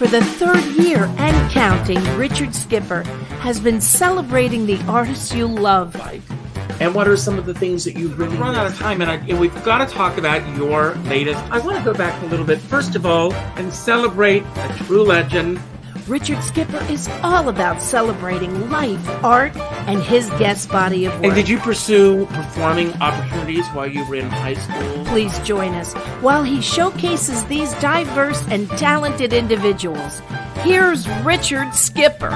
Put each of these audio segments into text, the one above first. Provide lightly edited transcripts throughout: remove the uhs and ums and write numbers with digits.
For the third year and counting, Richard Skipper has been celebrating the artists you love. And what are some of the things that you've really run out of time? And we've got to talk about your latest. I want to go back a little bit, first of all, and celebrate a true legend. Richard Skipper is all about celebrating life, art, and his guest body of work. And did you pursue performing opportunities while you were in high school? Please join us while he showcases these diverse and talented individuals. Here's Richard Skipper.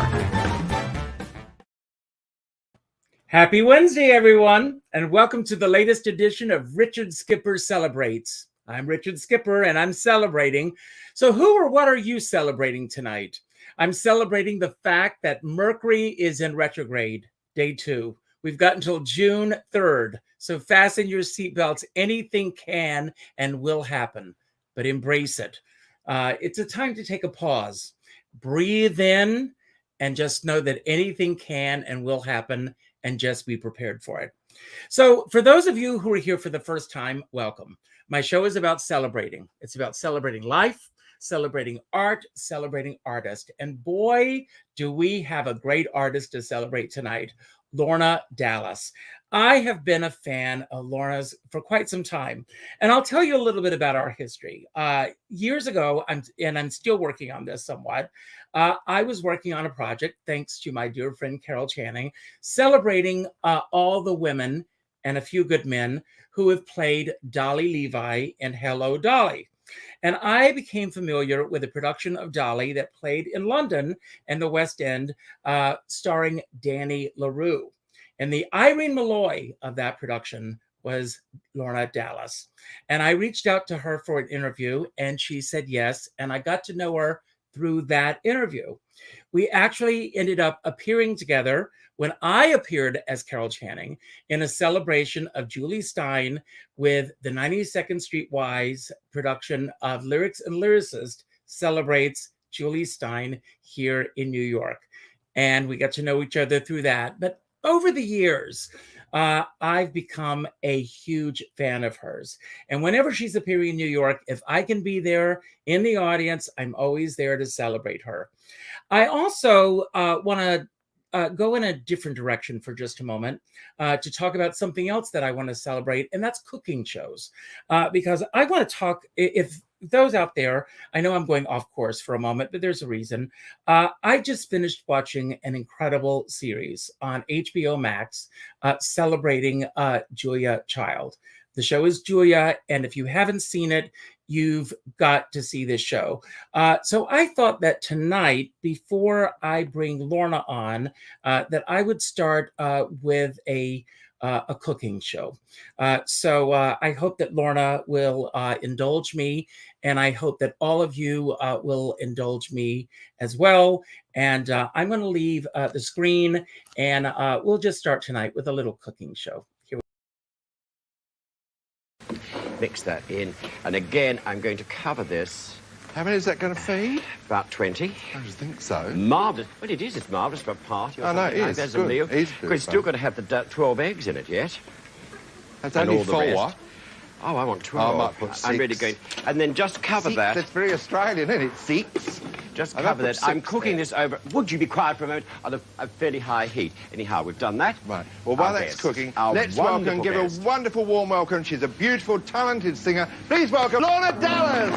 Happy Wednesday, everyone, and welcome to the latest edition of Richard Skipper Celebrates. I'm Richard Skipper, and I'm celebrating. So who or what are you celebrating tonight? I'm celebrating the fact that Mercury is in retrograde, day 2. We've got until June 3rd, so fasten your seatbelts. Anything can and will happen, but embrace it. It's a time to take a pause, breathe in, and just know that anything can and will happen, and just be prepared for it. So for those of you who are here for the first time, welcome. My show is about celebrating. It's about celebrating life, celebrating art, celebrating artists. And boy, do we have a great artist to celebrate tonight, Lorna Dallas. I have been a fan of Lorna's for quite some time. And I'll tell you a little bit about our history. Years ago, I'm still working on this somewhat, I was working on a project, thanks to my dear friend Carol Channing, celebrating all the women and a few good men who have played Dolly Levi in Hello, Dolly. And I became familiar with the production of Dolly that played in London and the West End, starring Danny LaRue. And the Irene Malloy of that production was Lorna Dallas. And I reached out to her for an interview, and she said yes. And I got to know her through that interview. We actually ended up appearing together when I appeared as Carol Channing in a celebration of Julie Stein with the 92nd Street Y's production of Lyrics and Lyricist celebrates Julie Stein here in New York. And we got to know each other through that. But over the years, I've become a huge fan of hers. And whenever she's appearing in New York, if I can be there in the audience, I'm always there to celebrate her. I also want to go in a different direction for just a moment to talk about something else that I want to celebrate, and that's cooking shows. Because I want to talk, if those out there, I know I'm going off course for a moment, but there's a reason. I just finished watching an incredible series on HBO Max celebrating Julia Child. The show is Julia, and if you haven't seen it, you've got to see this show. So I thought that tonight, before I bring Lorna on, that I would start with a cooking show. So I hope that Lorna will indulge me, and I hope that all of you will indulge me as well. And I'm going to leave the screen, and we'll just start tonight with a little cooking show. Mix that in, and again I'm going to cover this. How many is that going to feed? About 20. I just think so. Marvellous. Well, it is. It's marvellous for a party. I know it is. There's good. a meal. It is good, We've still got to have the 12 eggs in it yet. That's and only all the 4. rest. Oh, I want 12. I might put 6. I'm really going. And then just cover 6, that. that's very Australian, isn't it? 6. Just I cover might put that. I'm 6 cooking there. this over. Would you be quiet for a moment? On a fairly high heat. Anyhow, we've done that. Right. Well, while Our that's guest, cooking, our let's welcome, wonderful give guest. a wonderful warm welcome. She's a beautiful, talented singer. Please welcome Lorna Dallas.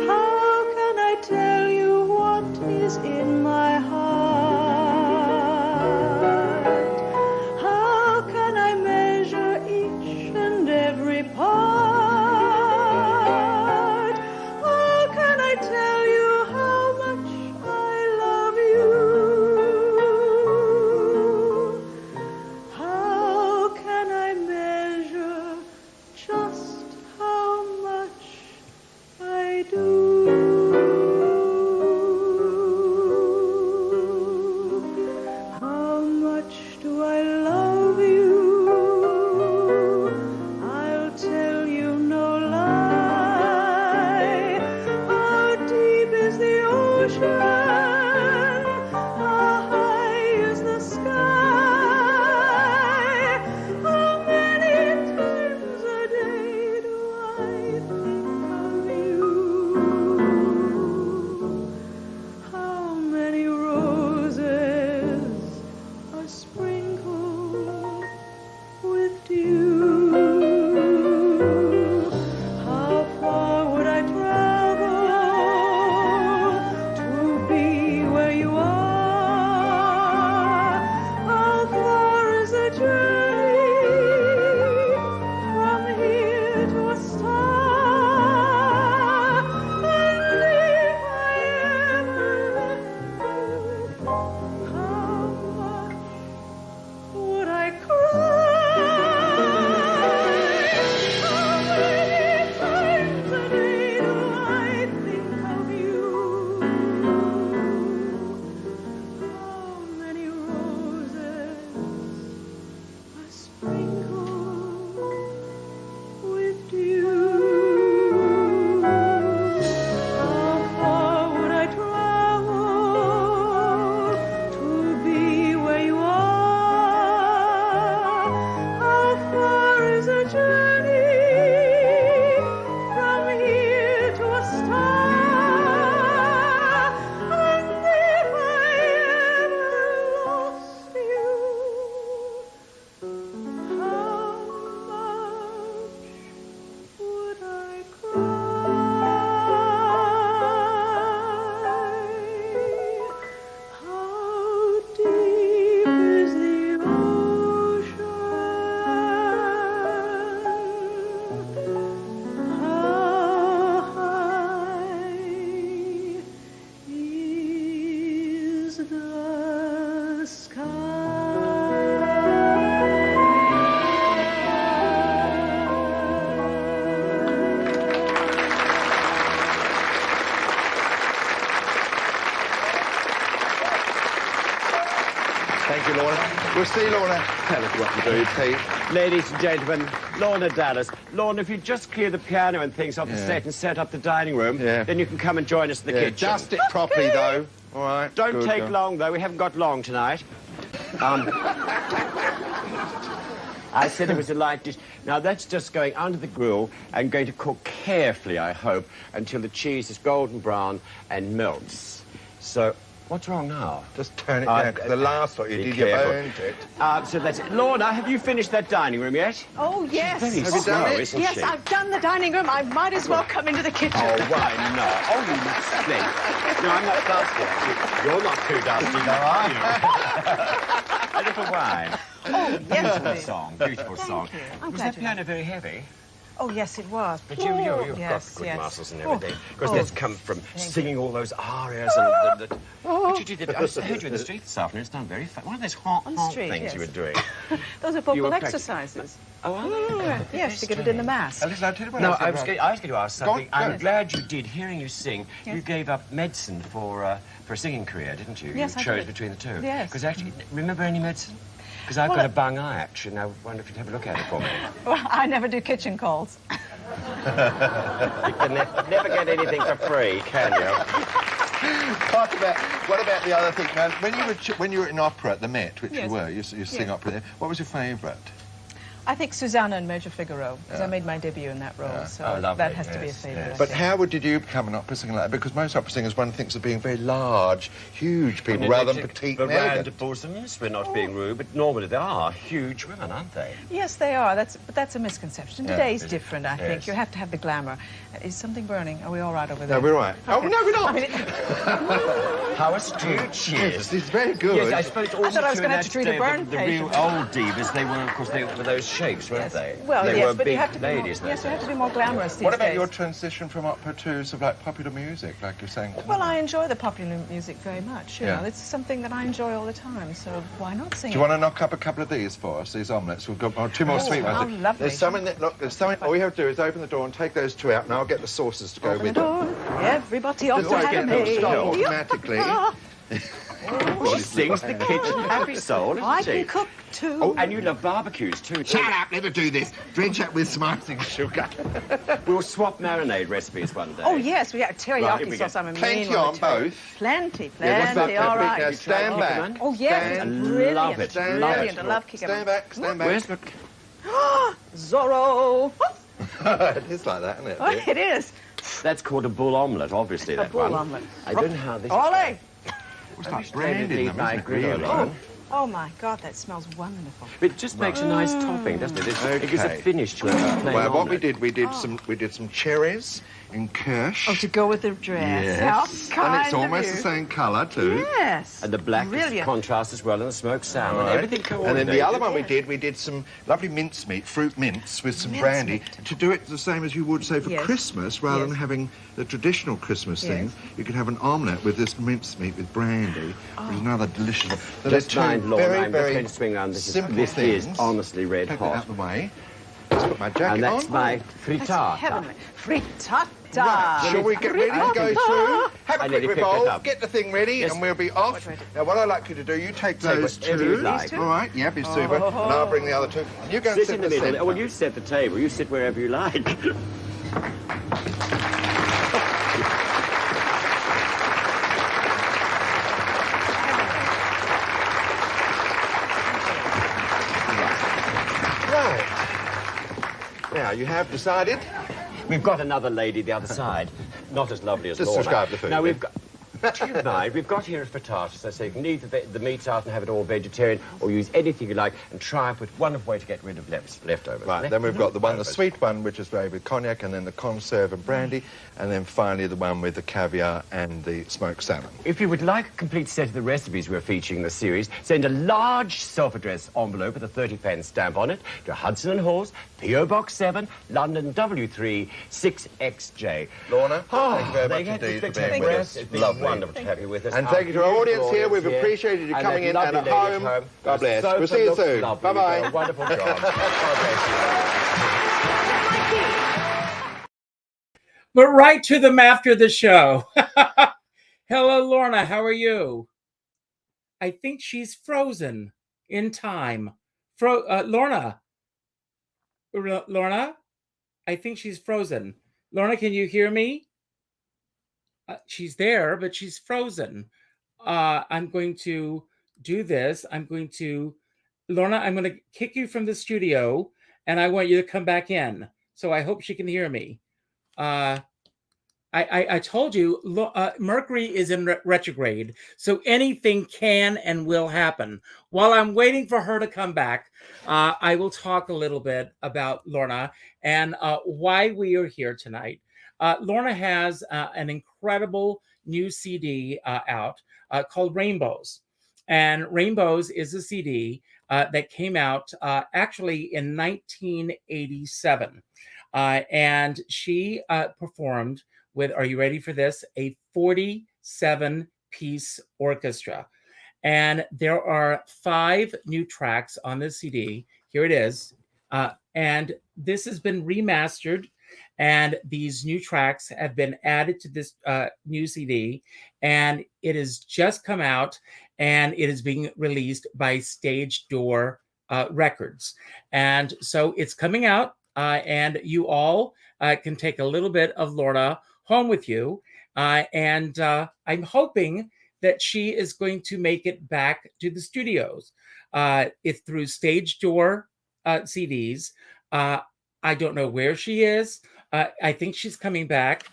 How can I tell you what is in my heart? How can I measure each and every part? How can I tell you how to a star, and if I ever let you, how much would I cry? How many times a day do I think of you? How many roses are sprinkled with dew? How far would I travel to be where you are? How far is a journey from here to a star? And if I ever lost you, how much would I cry? How deep is the ocean? How high is the Thank you, Lorna. We'll see, Lorna. Tell us what to do, Pete. Ladies and gentlemen, Lorna Dallas. Lorna, if you just clear the piano and things off the set and set up the dining room, then you can come and join us in the kitchen. Dust it properly, though. All right. Don't Good take girl. long, though. We haven't got long tonight. I said it was a light dish. Now, that's just going under the grill and going to cook carefully, I hope, until the cheese is golden brown and melts. So, what's wrong now? Just turn it down, 'cause the last lot you Be did, you careful. burned it. So that's it. Lorna, have you finished that dining room yet? Oh, yes. Very Have you slow, done it? isn't Yes, she? I've done the dining room. I might as well come into the kitchen. Oh, why not? Oh, you stink. No, I'm not dusty. You're not too dusty, though, are you? A little wine. Oh, yes, Beautiful please. song, beautiful song. you. I'm Was glad that you piano very heavy? Oh, yes, it was. But you've Yes, got good yes. muscles and Oh, everything. Because oh. that's come from Thank singing all those arias and the But you did it. I heard you in the street this afternoon. It's not very fun. One of those On the honk street, things yes. you were doing. Those are You vocal were exercises. Oh, are they? Yes, to get it in the mask. Listen, I'll tell you what No, else I was going to ask something. Go on, I'm go. glad you did. Hearing you sing, Yes. you gave up medicine for a singing career, didn't you? Yes, you I chose did. between the two. Yes. Because actually, remember any medicine? Because I've Well, got a bung eye, actually, and I wonder if you'd have a look at it for me. Well, I never do kitchen calls. You can never get anything for free, can you? What about the other thing? Now, when you were in opera at the Met, which Yes. you were, you sing Yes. opera there. What was your favourite? I think Susanna in Major Figaro, because I made my debut in that role, so Oh, lovely, that has to be a yes, favourite. yes. I But think. how did you become an opera singer like that? Because most opera singers, one thinks of being very large, huge people, rather than petite and round elegant. bosoms. We're not being rude, but normally they are huge women, aren't they? Yes, they are. But that's a misconception. Yeah. Today's Is it? different, I think. Yes. You have to have the glamour. Is something burning? Are we all right over there? No, we're right. Oh, no, we're not. I mean, How astute she is. Yes, it's very good. Yes, I suppose all I thought I was the gonna have to treat a burn the real patient. old divas, they were, of course, they were those shapes, weren't yes. they? Well, they yes, were but big you have to be more, ladies. yes, you have to be more glamorous these What about days. your transition from opera to sort of like popular music, like you're saying? Well, I enjoy the popular music very much. You Yeah. know, it's something that I enjoy all the time. So why not sing Do you it? want to knock up a couple of these for us, these omelettes? We've got two more sweet how ones. lovely. There's something that, look, there's something, all you have to do is open the door and take those two out, and I'll get the sauces to go Open the with them. door. Everybody ought Just to like have it a will maid. stop automatically. She sings the kitchen happy soul, I doesn't can she? cook too. Oh, and you love barbecues too. Shut up, never do this. Drench it with some icing sugar. We'll swap marinade recipes one day. Oh, yes, we got Right, teriyaki here we sauce. go. I'm a Plenty mean on too. both. Plenty, Yeah, plenty. All now right. stand back. Oh, yes, Stand- brilliant. love it, Stand love back. Brilliant. I love kicking Stand back, stand back. Where's the... Zorro. It is like that, isn't it? Oh, it is. That's called a bull omelette, obviously, that bull one. omelette. I don't know how this... Ole. It's like bread in them, my isn't it, grill really? alone. Oh my God, that smells wonderful. It just makes a nice topping, doesn't it? It gives a Okay. finish to it. plain Well, what we omelette. did, we did some cherries in kirsch. Oh, to go with the dress. Yes. How And kind it's of almost you. the same colour too. Yes. And the black Brilliant. contrast as well, and the smoked salmon. Right. Everything And coordinated. then the other one we did some lovely mincemeat, fruit mince with some brandy, to do it the same as you would say for Yes. Christmas, rather Yes. than having the traditional Christmas Yes. thing. You could have an omelette with this mincemeat with brandy, which is another delicious. So there's Just two mind, Lorna, very, I'm just very going to swing around. simple This things. is honestly red Take that hot. out of the way. Let's put my jacket And that's on. my That's frittata. heavenly. Frittata. Right, shall we get ready to go through? Have I a need quick to pick that revolve, up. get the thing ready, Yes. and we'll be off. Now, what I'd like you to do, you take those whatever you'd two. like. All right, yeah, be super. And I'll bring the other two. And you go and Sit sit in the middle. centre. Oh, well, you set the table. You sit wherever you like. Right. Now, you have decided? We've got another lady the other side. Not as lovely as Just Lorna. describe the food, Now, then. we've got... Do you mind? We've got here a frittata, so you can leave the meat out and have it all vegetarian, or use anything you like, and try and put wonderful way to get rid of leftovers. Right, then we've got the one, the sweet one, which is made with cognac, and then the conserve and brandy, and then finally the one with the caviar and the smoked salmon. If you would like a complete set of the recipes we're featuring in the series, send a large self-addressed envelope with a 30-pence stamp on it to Hudson & Halls, P.O. Box 7, London W3 6XJ. Lorna, Oh, thank you very they much had to indeed for take being with rest. us. It's been Lovely. wonderful to have you with us. And thank you to our audience here. We've appreciated you And coming that in and lovely at lady home. God bless. The We'll see you sofa looks soon. lovely. Bye-bye. You've done a wonderful job. God bless you. But right to them after the show. Hello, Lorna. How are you? I think she's frozen in time. Lorna. Lorna? I think she's frozen. Lorna, can you hear me? She's there, but she's frozen. I'm going to do this. Lorna, I'm going to kick you from the studio, and I want you to come back in. So I hope she can hear me. I told you, Mercury is in retrograde, so anything can and will happen. While I'm waiting for her to come back, I will talk a little bit about Lorna and why we are here tonight. Lorna has an incredible new CD out called Rainbows. And Rainbows is a CD that came out actually in 1987. And she performed with, are you ready for this? A 47-piece orchestra. And there are 5 new tracks on the CD. Here it is. And this has been remastered. And these new tracks have been added to this new CD. And it has just come out. And it is being released by Stage Door Records. And so it's coming out. And you all can take a little bit of Lorna home with you. And I'm hoping that she is going to make it back to the studios. It's through Stage Door CDs. I don't know where she is. I think she's coming back.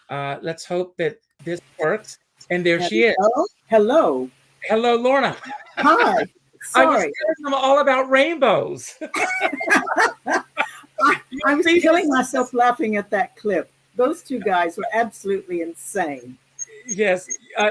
Let's hope that this works. And there she is. Hello. Hello, Lorna. Hi. I was Sorry. telling them all about rainbows. I was killing myself laughing at that clip. Those two guys were absolutely insane. Yes,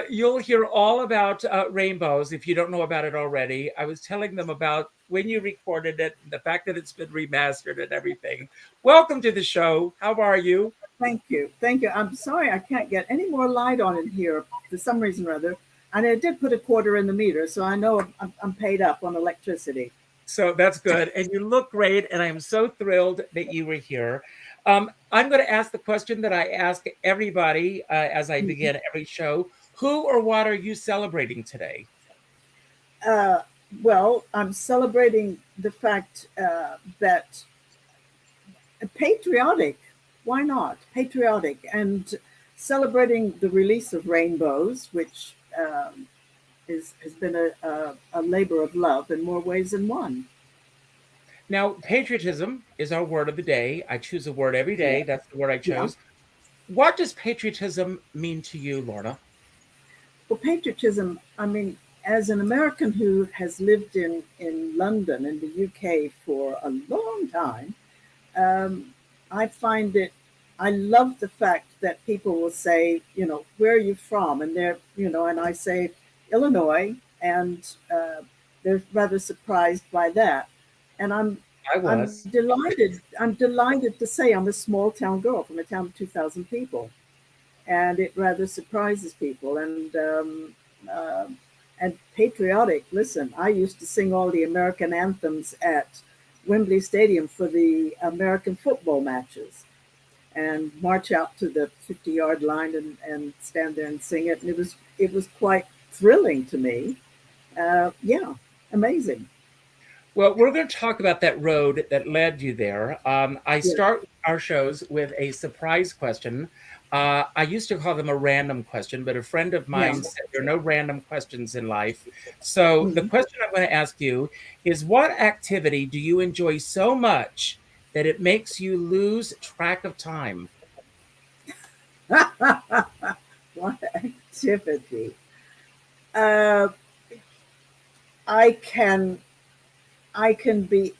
you'll hear all about rainbows if you don't know about it already. I was telling them about when you recorded it, the fact that it's been remastered and everything. Welcome to the show. How are you? Thank you. Thank you. I'm sorry I can't get any more light on in here for some reason or other. And I did put a quarter in the meter, so I know I'm paid up on electricity. So that's good. And you look great. And I'm so thrilled that you were here. I'm going to ask the question that I ask everybody as I begin every show. Who or what are you celebrating today? Well, I'm celebrating the fact that patriotic, why not? Patriotic, and celebrating the release of Rainbows, which has been a labor of love in more ways than one. Now, patriotism is our word of the day. I choose a word every day. Yeah. That's the word I chose. Yeah. What does patriotism mean to you, Lorna? Well, patriotism, I mean, as an American who has lived in London, in the UK, for a long time, I find it, I love the fact that people will say, where are you from? And and I say, Illinois, and they're rather surprised by that. And I I'm was. delighted. I'm delighted to say I'm a small town girl from a town of 2,000 people, and it rather surprises people. And patriotic. Listen, I used to sing all the American anthems at Wembley Stadium for the American football matches, and march out to the 50-yard line and stand there and sing it. And it was quite thrilling to me. Yeah, amazing. Well, we're going to talk about that road that led you there. I Yeah. start our shows with a surprise question. I used to call them a random question, but a friend of mine Yeah. said there are no random questions in life. So the Mhm. question I'm going to ask you is, what activity do you enjoy so much that it makes you lose track of time? What activity? Uh, I can I can be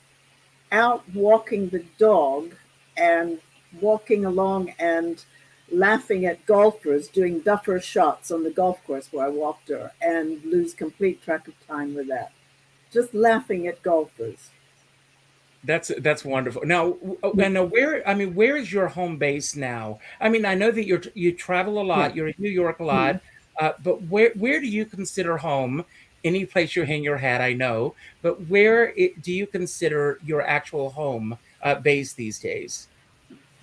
out walking the dog and walking along and laughing at golfers doing duffer shots on the golf course where I walked her, and lose complete track of time with that. Just laughing at golfers. That's wonderful. Now, and now where is your home base now? I mean, I know that you travel a Yeah. lot. You're in New York a Mhm. lot, but where do you consider home? Any place you hang your hat, I know, but do you consider your actual home base these days?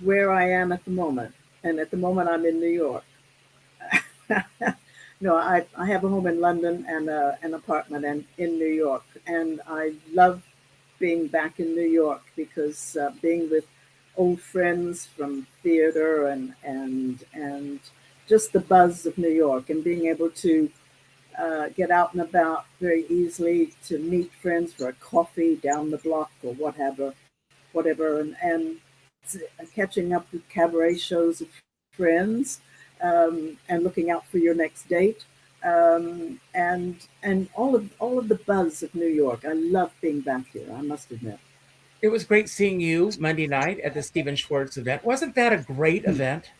Where I am at the moment. And at the moment, I'm in New York. No, I have a home in London and an apartment in New York. And I love being back in New York because being with old friends from theater and just the buzz of New York, and being able to get out and about very easily to meet friends for a coffee down the block or whatever, and catching up with cabaret shows of friends, and looking out for your next date, and all of the buzz of New York. I love being back here, I must admit. It was great seeing you Monday night at the Stephen Schwartz event. Wasn't that a great event?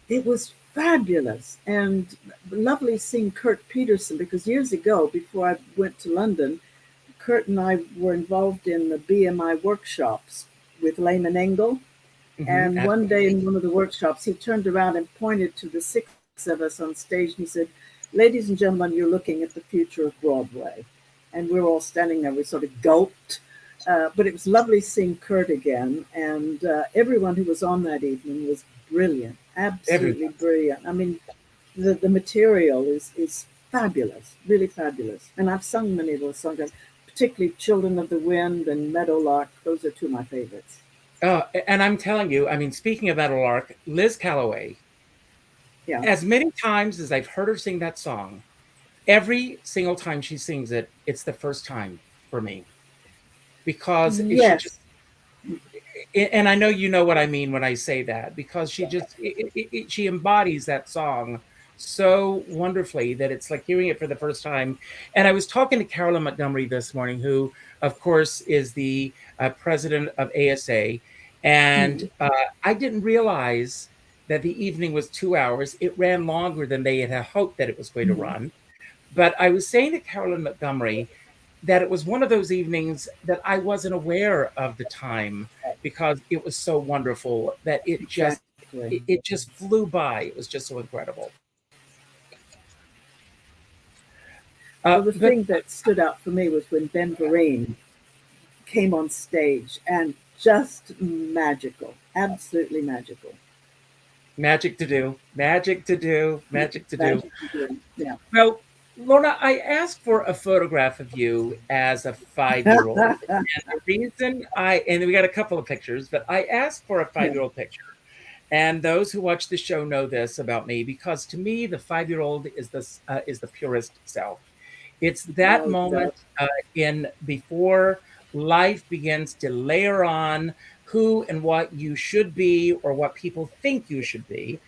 It was fabulous and lovely seeing Kurt Peterson, because years ago, before I went to London, Kurt and I were involved in the BMI workshops with Lehman Engel. And one day Absolutely. in one of the workshops, he turned around and pointed to the six of us on stage, and he said, "Ladies and gentlemen, you're looking at the future of Broadway." And we're all standing there, we sort of gulped. But it was lovely seeing Kurt again. And everyone who was on that evening was brilliant, absolutely Everyone. brilliant. I mean, the material is fabulous, really fabulous. And I've sung many of those songs, particularly Children of the Wind and Meadowlark. Those are two of my favorites. And I'm telling you, I mean, speaking of Meadowlark, Liz Calloway, Yeah. as many times as I've heard her sing that song, every single time she sings it, it's the first time for me, because she just, Yes. and I know you know what I mean when I say that, because she embodies that song so wonderfully that it's like hearing it for the first time. And I was talking to Carolyn Montgomery this morning, who, of course, is the president of ASA, and Mhm. I didn't realize that the evening was 2 hours. It ran longer than they had hoped that it was going to Mhm. run. But I was saying to Carolyn Montgomery that it was one of those evenings that I wasn't aware of the time, because it was so wonderful that Exactly. it just flew by. It was just so incredible. Well, the But thing that stood out for me was when Ben Vereen came on stage, and just magical, absolutely magical. magic to do, magic to do, magic to do. Magic to do. Yeah. Well, Lorna, I asked for a photograph of you as a 5-year-old. And the reason and we got a couple of pictures, but I asked for a Yeah. five-year-old picture. And those who watch the show know this about me, because to me, the 5-year-old is the purest self. It's that Oh, moment exactly. in before life begins to layer on who and what you should be, or what people think you should be.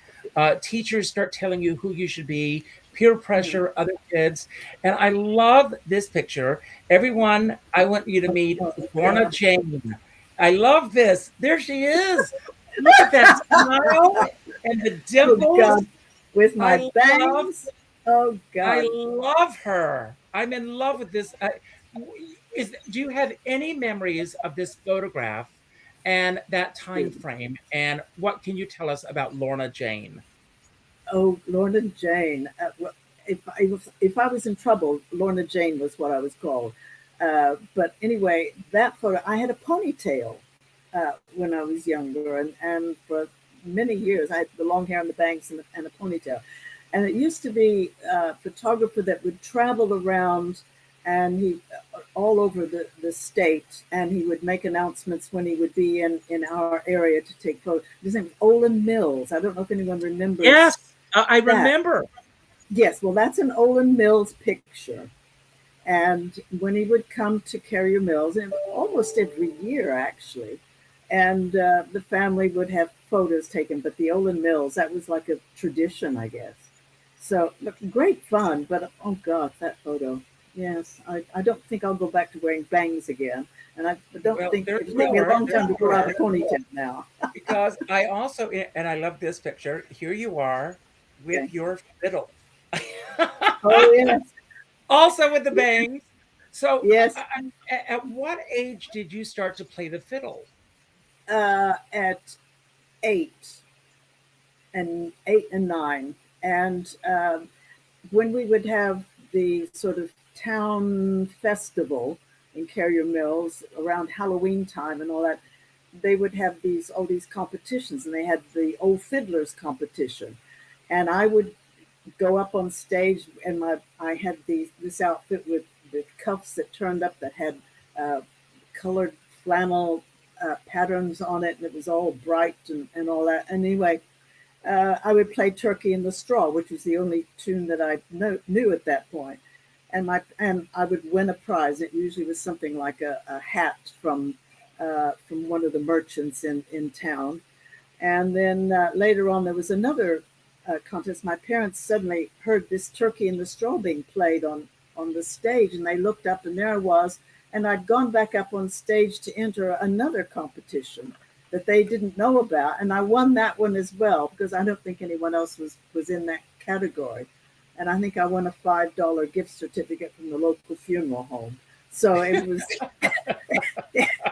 Teachers start telling you who you should be. peer pressure, other kids. And I love this picture. Everyone, I want you to meet Lorna Jane. I love this. There she is. Look at that smile and the Oh dimples. God, with I my love, bangs. Oh I God. love her. I'm in love with this. Do you have any memories of this photograph and that time frame? And what can you tell us about Lorna Jane? Oh, Lorna Jane. Well, if I was in trouble, Lorna Jane was what I was called. But anyway, that photo, I had a ponytail when I was younger, and for many years I had the long hair and the bangs and a ponytail. And it used to be a photographer that would travel around and he all over the state, and he would make announcements when he would be in our area to take photos. His name was Olin Mills. I don't know if anyone remembers. Yes, I that. remember. Yes, well, that's an Olin Mills picture. And when he would come to Carrier Mills, and almost every year actually, and the family would have photos taken. But the Olin Mills, that was like a tradition, I guess. So look, great fun, but oh God, that photo. Yes, I don't think I'll go back to wearing bangs again. And I don't Well, think there's it'll take me a more, long time to there's grow out a more. ponytail now. Because I also, and I love this picture. Here you are with Okay. your fiddle. Oh, yes. Also with the bangs. So, Yes. at what age did you start to play the fiddle? At 8 and 9. And when we would have the sort of town festival in Carrier Mills around Halloween time and all that, they would have all these competitions, and they had the old fiddlers competition. And I would go up on stage, and I had this outfit with cuffs that turned up that had colored flannel patterns on it, and it was all bright and all that. Anyway, I would play Turkey in the Straw, which was the only tune that I knew at that point. And I would win a prize. It usually was something like a hat from one of the merchants in town. And then later on, there was another contest. My parents suddenly heard this Turkey in the Straw being played on the stage, and they looked up, and there I was. And I'd gone back up on stage to enter another competition that they didn't know about, and I won that one as well, because I don't think anyone else was in that category. And I think I won a $5 gift certificate from the local funeral home. So it was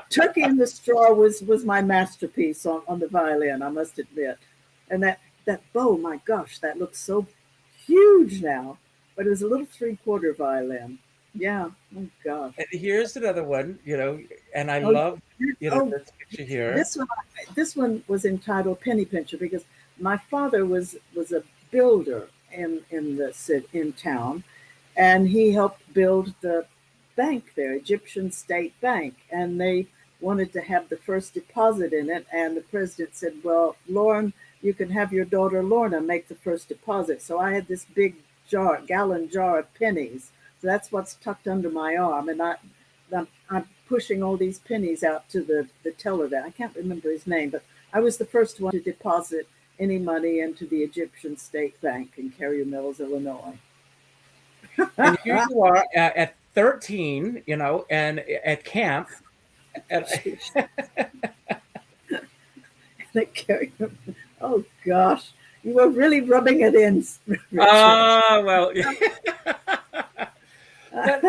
Turkey in the Straw was my masterpiece on the violin, I must admit. And that bow, my gosh, that looks so huge now. But it was a little 3/4 violin. Yeah. Oh gosh. And here's another one, and I Oh, love, this picture here. This one was entitled Penny Pincher, because my father was a builder in town, and he helped build the bank there, Egyptian State Bank, and they wanted to have the first deposit in it, and the president said, "Well, Lauren, you can have your daughter Lorna make the first deposit." So I had this big gallon jar of pennies. So that's what's tucked under my arm, and I'm pushing all these pennies out to the teller there. I can't remember his name, but I was the first one to deposit any money into the Egyptian State Bank in Carrier Mills, Illinois. And here you are at 13, and at camp. And Oh gosh, you were really rubbing it in, Richard. well. But,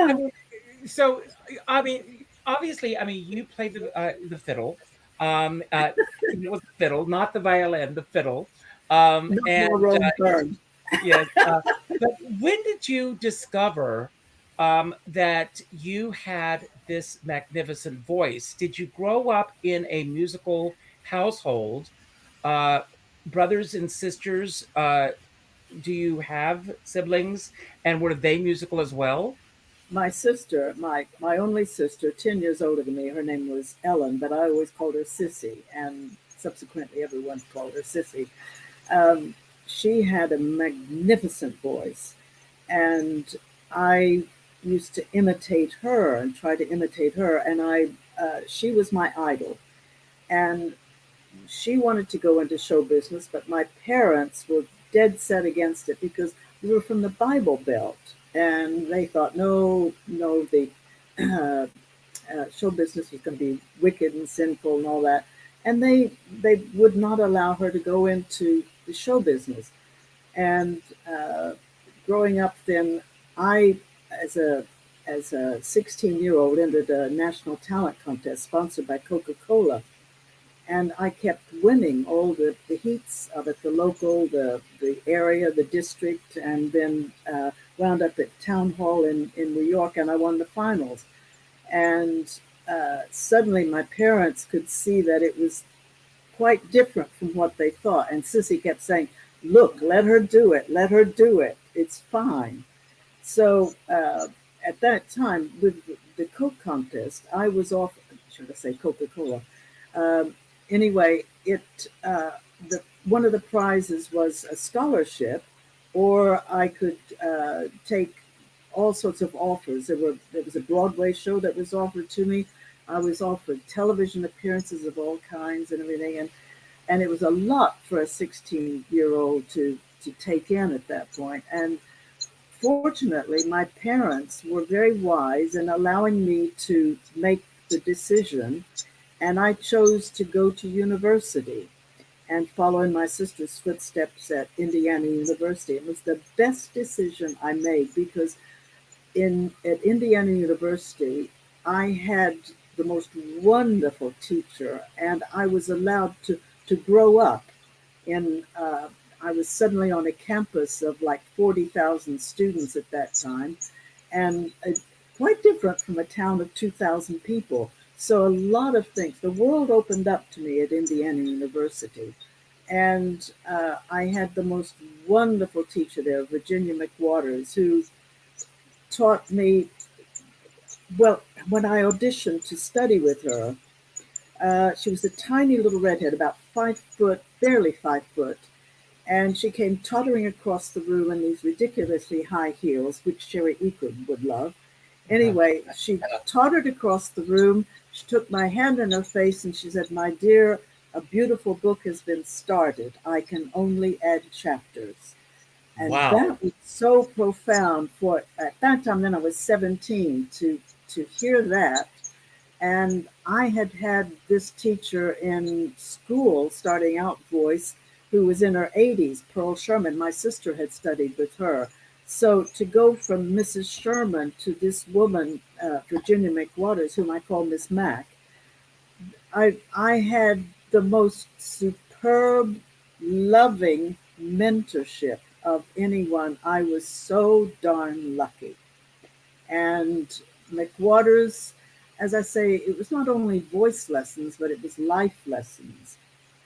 so, obviously, you played the fiddle. It was the fiddle, not the violin, the fiddle. No And more Rose Byrne. yes. But when did you discover that you had this magnificent voice? Did you grow up in a musical household? Brothers and sisters? Do you have siblings? And were they musical as well? My sister, my only sister, 10 years older than me, her name was Ellen, but I always called her Sissy, and subsequently everyone called her Sissy. She had a magnificent voice, and I used to imitate her and try to imitate her, and she was my idol. And she wanted to go into show business, but my parents were dead set against it, because we were from the Bible Belt, and they thought, no, no, the uh, show business was going to be wicked and sinful and all that, and they would not allow her to go into the show business. And growing up, then I, as a 16-year-old, entered a national talent contest sponsored by Coca-Cola, and I kept winning all the heats of it, the local, the area, the district, and then wound up at town hall in New York, and I won the finals. And suddenly my parents could see that it was quite different from what they thought. And Sissy kept saying, look, let her do it, let her do it, it's fine. So at that time, with the Coke contest, I was offered, should I say Coca-Cola? Um, anyway, one of the prizes was a scholarship, or I could take all sorts of offers. There was a Broadway show that was offered to me. I was offered television appearances of all kinds and everything, and it was a lot for a 16-year-old to take in at that point. And fortunately, my parents were very wise in allowing me to make the decision, and I chose to go to university and follow in my sister's footsteps at Indiana University. It was the best decision I made because at Indiana University, I had the most wonderful teacher, and I was allowed to grow up. In I was suddenly on a campus of like 40,000 students at that time, and quite different from a town of 2,000 people. So a lot of things, the world opened up to me at Indiana University. And I had the most wonderful teacher there, Virginia McWaters, who taught me, well, when I auditioned to study with her, she was a tiny little redhead, about 5 foot, barely 5 foot. And she came tottering across the room in these ridiculously high heels, which Sherry Eakin would love. Anyway, she tottered across the room. She took my hand in her face and she said, my dear, a beautiful book has been started. I can only add chapters. And Wow. that was so profound for, at that time, then I was 17, to hear that. And I had had this teacher in school, starting out voice, who was in her 80s, Pearl Sherman. My sister had studied with her. So to go from Mrs. Sherman to this woman, Virginia McWaters, whom I call Miss Mac, I had the most superb, loving mentorship of anyone. I was so darn lucky. And McWaters, as I say, it was not only voice lessons, but it was life lessons.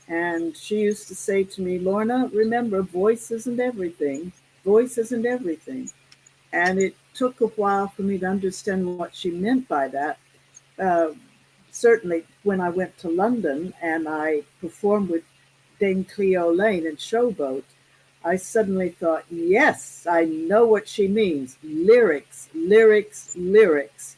And she used to say to me, Lorna, remember, voice isn't everything. Voice isn't everything. And it took a while for me to understand what she meant by that. Uh, Certainly, when I went to London and I performed with Dame Cleo Laine in Showboat, I suddenly thought, yes, I know what she means. Lyrics, lyrics, lyrics.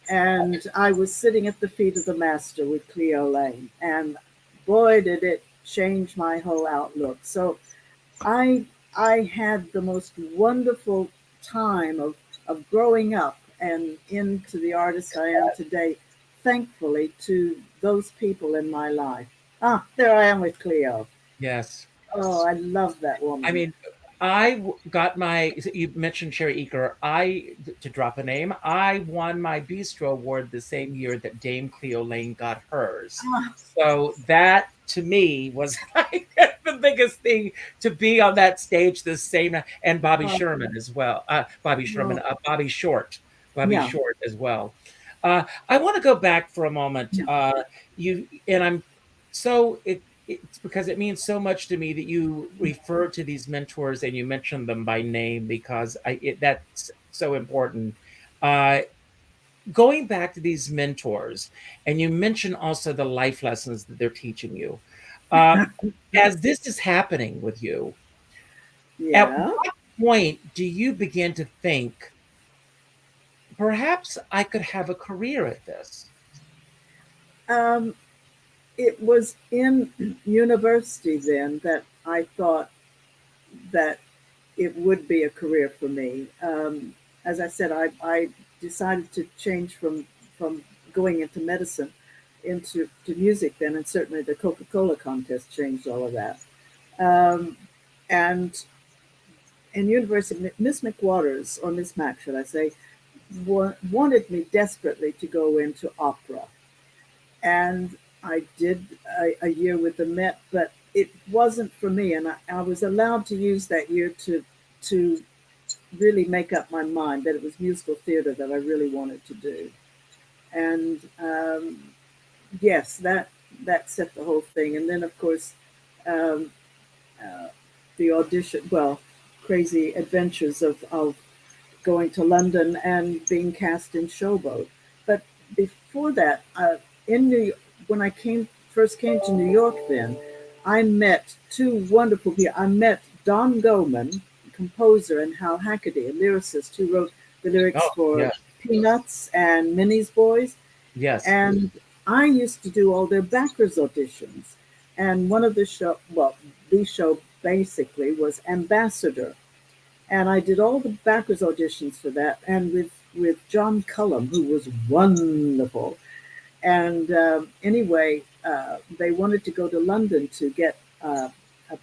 And I was sitting at the feet of the master with Cleo Laine. And boy, did it change my whole outlook. So I had the most wonderful time of growing up and into the artist I am today, thankfully to those people in my life. Ah, there I am with Cleo. Yes. Oh, I love that woman. I mean, got my, you mentioned Sherry Eaker. To drop a name, I won my Bistro Award the same year that Dame Cleo Laine got hers. So that to me was like the biggest thing, to be on that stage the same, and Bobby Sherman as well. Bobby Short Yeah. as well. I want to go back for a moment. I'm so it's because it means so much to me that you refer to these mentors and you mention them by name, because that's so important. Going back to these mentors, and you mention also the life lessons that they're teaching you. As this is happening with you, at Yeah. what point do you begin to think, perhaps I could have a career at this? It was in university then that I thought that it would be a career for me. As I said, I decided to change from going into medicine into to music then, and certainly the Coca-Cola contest changed all of that. And in university, Miss McWaters, or Miss Mac, should I say, wanted me desperately to go into opera. And I did a year with the Met, but it wasn't for me. And I was allowed to use that year to really make up my mind that it was musical theater that I really wanted to do. And yes, that set the whole thing. And then, of course, um, the audition, well, crazy adventures of going to London and being cast in Showboat. But before that, in New when I first came to New York, then I met two wonderful people. I met Don Goman, composer, and Hal Hackaday, a lyricist who wrote the lyrics for yes. Peanuts and Minnie's Boys. Yes. And I used to do all their backers auditions. And one of the show basically was Ambassador. And I did all the backers auditions for that, and with John Cullum, who was wonderful. And anyway, they wanted to go to London to get a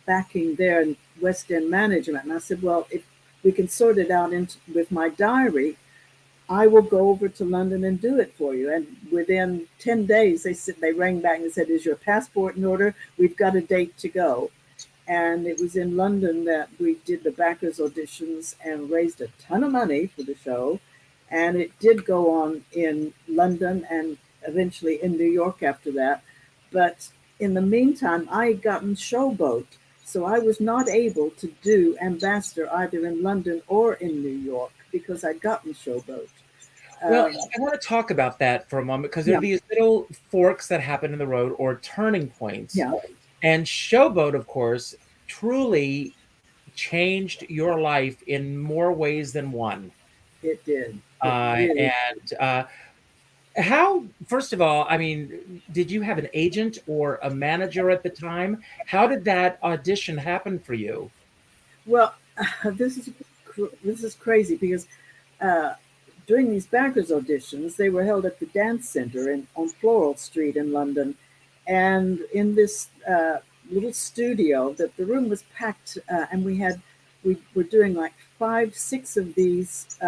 backing there in West End management. And I said, well, if we can sort it out with my diary, I will go over to London and do it for you. And within 10 days, they rang back and said, is your passport in order? We've got a date to go. And it was in London that we did the backers auditions and raised a ton of money for the show. And it did go on in London and eventually in New York after that. But in the meantime, I had gotten Showboat. So I was not able to do Ambassador either in London or in New York because I'd gotten Showboat. Well, I want to talk about that for a moment because there are these little forks that happen in the road or turning points. Yeah. And Showboat, of course, truly changed your life in more ways than one. It did. Really. And how, first of all, I mean, did you have an agent or a manager at the time? How did that audition happen for you? Well, this is crazy because during these backers auditions, they were held at the Dance Centre on Floral Street in London, and in this little studio, that the room was packed, and we were doing like 5-6 of these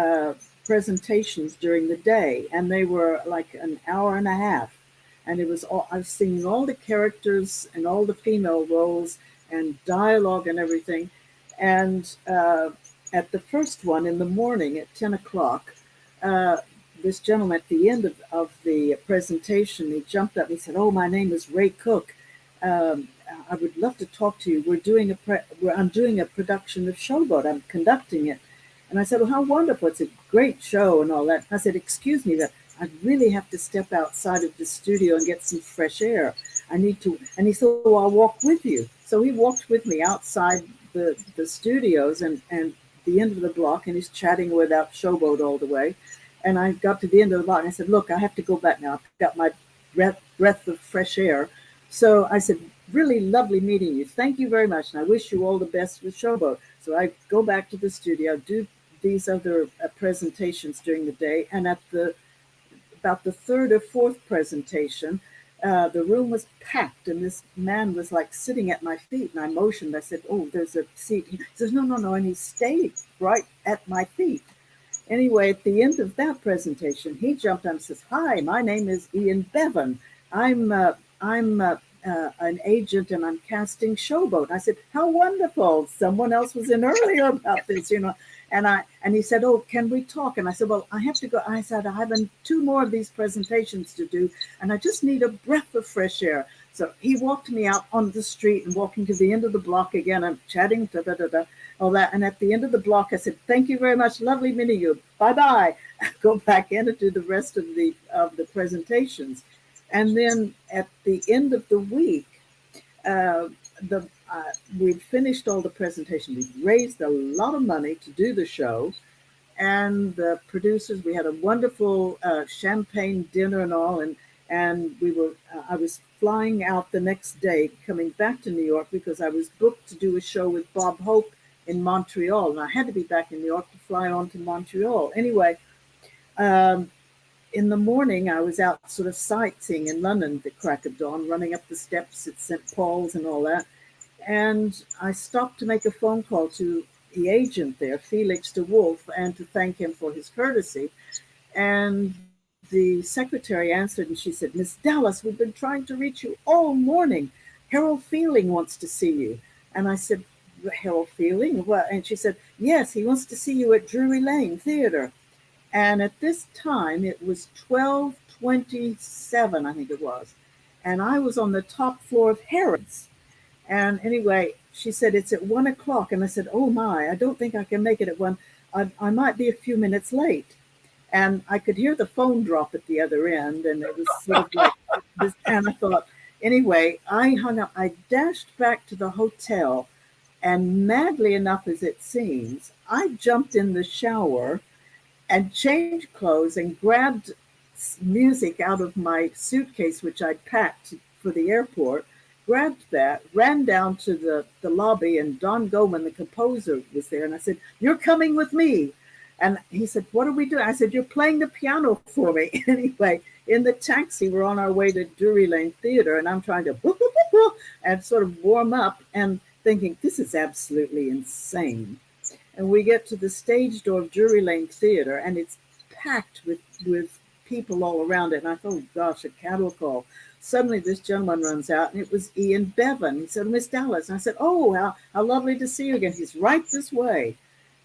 presentations during the day, and they were like an hour and a half, and it was I was singing all the characters and all the female roles and dialogue and everything. And at the first one in the morning at 10 o'clock, this gentleman at the end of the presentation, he jumped up and he said, oh, my name is Ray Cook. I would love to talk to you. I'm doing a production of Showboat. I'm conducting it. And I said, well, how wonderful. It's a great show and all that. I said, excuse me, but I really have to step outside of the studio and get some fresh air. I need to. And he said, well, I'll walk with you. So he walked with me outside the studios and the end of the block, and he's chatting without Showboat all the way. And I got to the end of the block and I said, look, I have to go back now. I've got my breath of fresh air. So I said, really lovely meeting you. Thank you very much. And I wish you all the best with Showboat. So I go back to the studio, do these other presentations during the day. And at about the third or fourth presentation, the room was packed and this man was like sitting at my feet, and I motioned. I said, oh, there's a seat. He says, no. And he stayed right at my feet. Anyway, at the end of that presentation, he jumped up and says, hi, my name is Ian Bevan. I'm an agent and I'm casting Showboat. I said, how wonderful. Someone else was in earlier about this, And he said, oh, can we talk? And I said, well, I have to go. I said, I have 2 more of these presentations to do, and I just need a breath of fresh air. So he walked me out on the street and walking to the end of the block again. I'm chatting, all that. And at the end of the block, I said, thank you very much. Lovely meeting you. Bye-bye. Go back in and do the rest of the presentations. And then at the end of the week, we'd finished all the presentations. We'd raised a lot of money to do the show. And the producers, we had a wonderful champagne dinner and all. And I was flying out the next day, coming back to New York because I was booked to do a show with Bob Hope in Montreal, and I had to be back in New York to fly on to Montreal. Anyway, um, in the morning, I was out sort of sightseeing in London at the crack of dawn, running up the steps at St. Paul's and all that. And I stopped to make a phone call to the agent there, Felix de Wolf, and to thank him for his courtesy. And the secretary answered and she said, Miss Dallas, we've been trying to reach you all morning. Harold Fielding wants to see you. And I said, Harold Fielding? What? And she said, yes, he wants to see you at Drury Lane Theatre. And at this time, it was 12:27, I think it was. And I was on the top floor of Harrods. And anyway, she said, it's at 1 o'clock. And I said, oh my, I don't think I can make it at 1. I might be a few minutes late. And I could hear the phone drop at the other end. And it was sort of like this. And I thought, anyway, I hung up. I dashed back to the hotel. And madly enough as it seems, I jumped in the shower and changed clothes and grabbed music out of my suitcase, which I'd packed for the airport, grabbed that, ran down to the lobby, and Don Goldman, the composer, was there. And I said, you're coming with me. And he said, what are we doing? I said, you're playing the piano for me. Anyway, in the taxi, we're on our way to Drury Lane Theatre, and I'm trying to and sort of warm up and thinking, this is absolutely insane. And we get to the stage door of Drury Lane Theatre, and it's packed with people all around it. And I thought, oh gosh, a cattle call. Suddenly this gentleman runs out, and it was Ian Bevan. He said, Miss Dallas. And I said, oh, how lovely to see you again. He's right this way.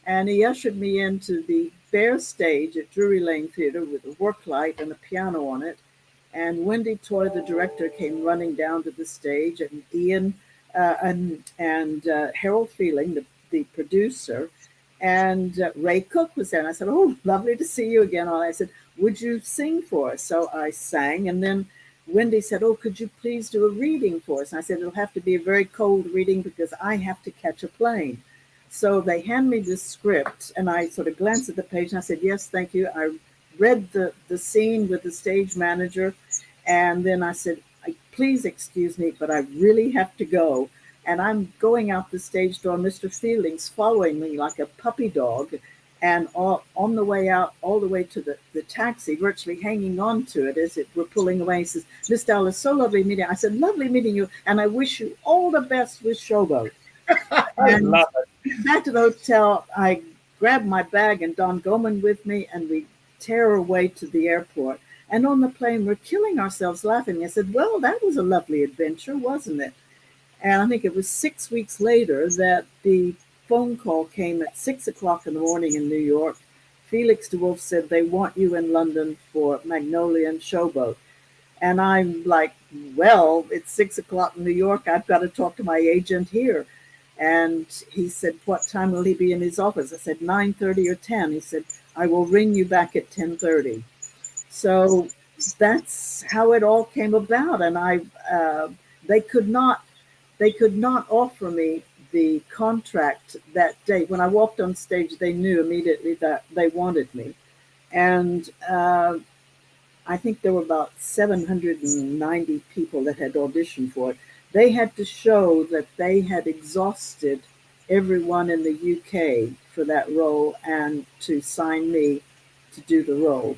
And he ushered me into the bare stage at Drury Lane Theatre with a work light and a piano on it. And Wendy Toy, the director, came running down to the stage, and Ian and Harold Fielding, the producer, and Ray Cook was there. And I said, oh, lovely to see you again. And I said, would you sing for us? So I sang. And then Wendy said, oh, could you please do a reading for us? And I said, it'll have to be a very cold reading because I have to catch a plane. So they hand me this script, and I sort of glanced at the page, and I said, yes, thank you. I read the scene with the stage manager, and then I said, please excuse me, but I really have to go. And I'm going out the stage door. Mr. Fielding's following me like a puppy dog. And on the way out, all the way to the taxi, virtually hanging on to it as we're pulling away, he says, Miss Dallas, so lovely meeting you. I said, lovely meeting you. And I wish you all the best with Showboat. I love it. Back to the hotel, I grabbed my bag and Don Goldman with me, and we tear away to the airport. And on the plane, we're killing ourselves laughing. I said, well, that was a lovely adventure, wasn't it? And I think it was 6 weeks later that the phone call came at 6 o'clock in the morning in New York. Felix de Wolf said, they want you in London for Magnolia and Showboat. And I'm like, well, it's 6 o'clock in New York. I've got to talk to my agent here. And he said, what time will he be in his office? I said, 9:30 or 10. He said, I will ring you back at 10:30. So that's how it all came about. And they could not offer me the contract that day. When I walked on stage, they knew immediately that they wanted me. And I think there were about 790 people that had auditioned for it. They had to show that they had exhausted everyone in the UK for that role and to sign me to do the role.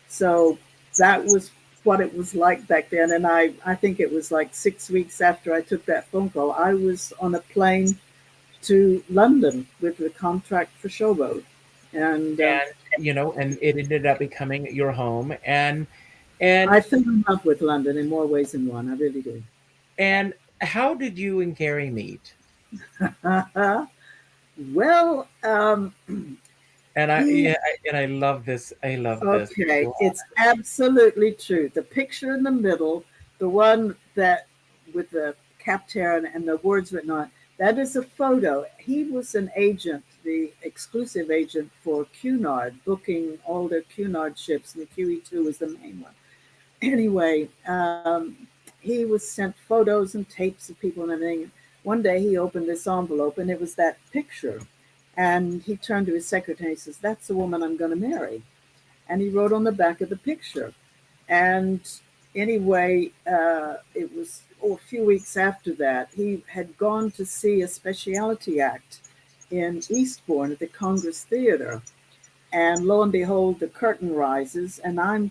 So that was what it was like back then. And I think it was like 6 weeks after I took that phone call, I was on a plane to London with the contract for Showboat. And and it ended up becoming your home. And I fell in love with London in more ways than one. I really did. And how did you and Gary meet? Well, And I love this. I love this. Okay, it's absolutely true. The picture in the middle, the one that with the captain and the words written on it, that is a photo. He was an agent, the exclusive agent for Cunard, booking all their Cunard ships, and the QE2 was the main one. Anyway, he was sent photos and tapes of people and everything. One day he opened this envelope, and it was that picture. And he turned to his secretary and he says, that's the woman I'm going to marry. And he wrote on the back of the picture. And anyway, it was a few weeks after that, he had gone to see a specialty act in Eastbourne at the Congress Theatre. And lo and behold, the curtain rises, and I'm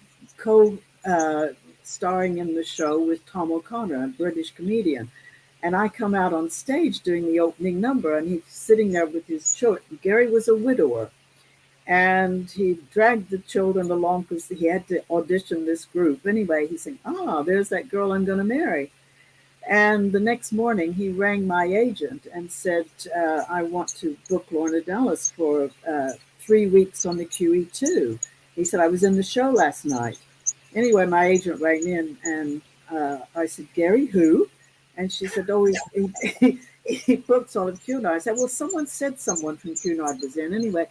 starring in the show with Tom O'Connor, a British comedian. And I come out on stage doing the opening number, and he's sitting there with his children. Gary was a widower, and he dragged the children along because he had to audition this group. Anyway, he said, there's that girl I'm going to marry. And the next morning, he rang my agent and said, I want to book Lorna Dallas for 3 weeks on the QE2. He said, I was in the show last night. Anyway, my agent rang in, and I said, Gary, who? And she said, he books all of Cunard. I said, well, someone said someone from Cunard was in. Anyway,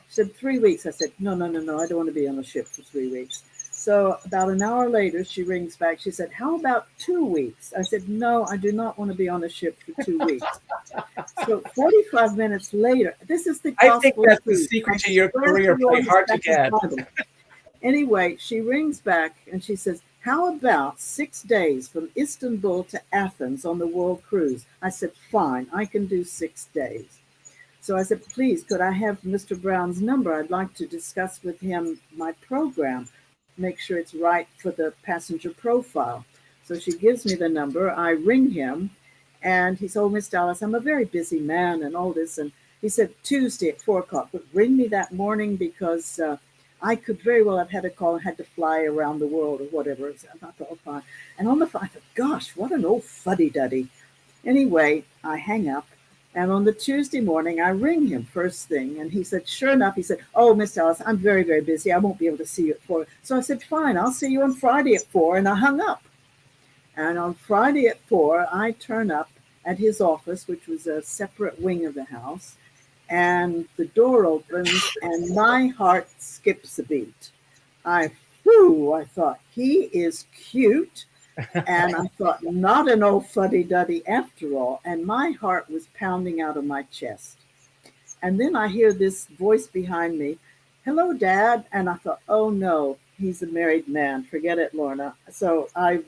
she said, 3 weeks. I said, no, I don't want to be on a ship for 3 weeks. So about an hour later, she rings back. She said, how about 2 weeks? I said, no, I do not want to be on a ship for 2 weeks. So 45 minutes later, this is the gospel. I think that's the secret to your career. Play hard to get. Anyway, she rings back and she says, how about 6 days from Istanbul to Athens on the World Cruise? I said, fine, I can do 6 days. So I said, please, could I have Mr. Brown's number? I'd like to discuss with him my program, make sure it's right for the passenger profile. So she gives me the number. I ring him, and he said, Miss Dallas, I'm a very busy man and all this. And he said, Tuesday at 4 o'clock, but ring me that morning because I could very well have had a call and had to fly around the world or whatever. So I thought, oh, fine. And on the phone, I thought, gosh, what an old fuddy-duddy. Anyway, I hang up. And on the Tuesday morning, I ring him first thing. And he said, sure enough, he said, oh, Miss Dallas, I'm very, very busy. I won't be able to see you at 4. So I said, fine, I'll see you on Friday at 4. And I hung up. And on Friday at 4, I turn up at his office, which was a separate wing of the house. And the door opens, and my heart skips a beat. I thought, he is cute. And I thought, not an old fuddy-duddy after all. And my heart was pounding out of my chest. And then I hear this voice behind me, hello, Dad. And I thought, oh, no, he's a married man. Forget it, Lorna. So I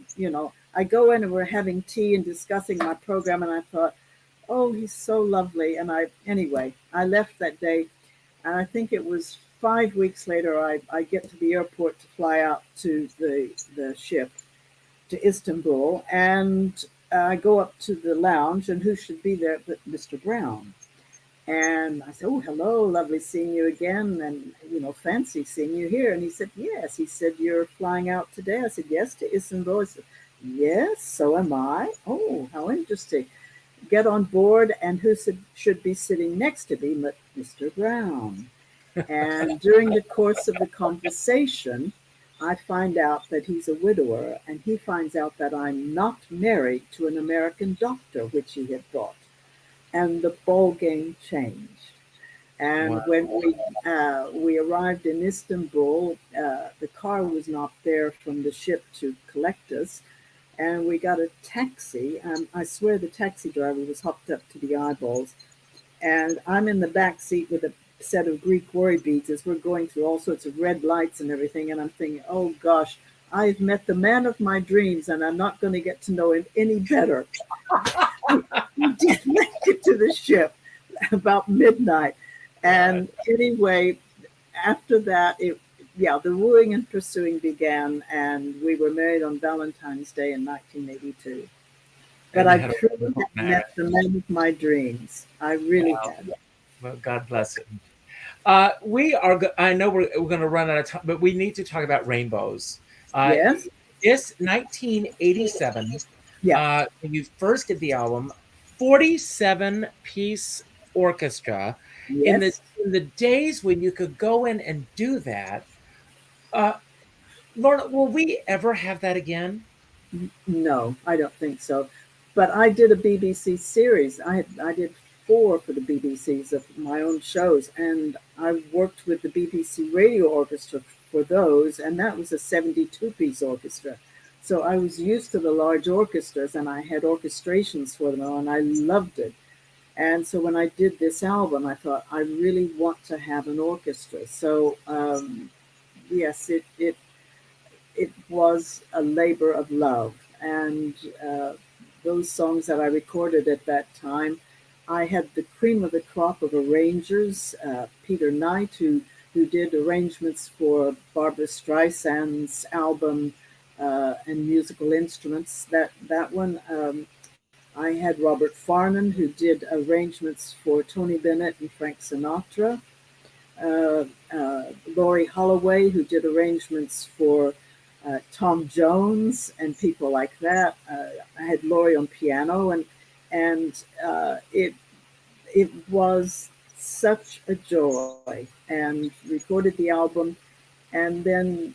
go in and we're having tea and discussing my program. And I thought, oh, he's so lovely. And I left that day. And I think it was 5 weeks later, I get to the airport to fly out to the ship to Istanbul, and I go up to the lounge, and who should be there but Mr. Brown. And I said, oh, hello, lovely seeing you again, and, fancy seeing you here. And he said, yes. He said, you're flying out today? I said, yes, to Istanbul. He said, yes, so am I. Oh, how interesting. Get on board, and who should be sitting next to me but Mr. Brown. And during the course of the conversation, I find out that he's a widower, and he finds out that I'm not married to an American doctor, which he had thought. And the ball game changed. And wow. When we arrived in Istanbul, the car was not there from the ship to collect us, and we got a taxi. I swear the taxi driver was hopped up to the eyeballs, and I'm in the back seat with a set of Greek worry beads as we're going through all sorts of red lights and everything. And I'm thinking, oh gosh, I've met the man of my dreams, and I'm not going to get to know him any better. We did make it to the ship about midnight. And anyway, after that, the wooing and pursuing began, and we were married on Valentine's Day in 1982. But I truly met the man of my dreams. I really had. Well, God bless him. I know we're going to run out of time, but we need to talk about rainbows. Yes. This 1987, when you first did the album, 47-piece orchestra. Yes. In the days when you could go in and do that, Lorna, will we ever have that again? No, I don't think so. But I did a BBC series. I did 4 for the BBCs of my own shows, and I worked with the BBC Radio Orchestra for those, and that was a 72-piece orchestra. So I was used to the large orchestras, and I had orchestrations for them all, and I loved it. And so when I did this album, I thought, I really want to have an orchestra. So yes, it was a labor of love, and those songs that I recorded at that time, I had the cream of the crop of arrangers, Peter Knight, who did arrangements for Barbara Streisand's album and musical instruments. That one. I had Robert Farnon, who did arrangements for Tony Bennett and Frank Sinatra. Laurie Holloway, who did arrangements for Tom Jones and people like that. I had Laurie on piano, and it was such a joy. And recorded the album, and then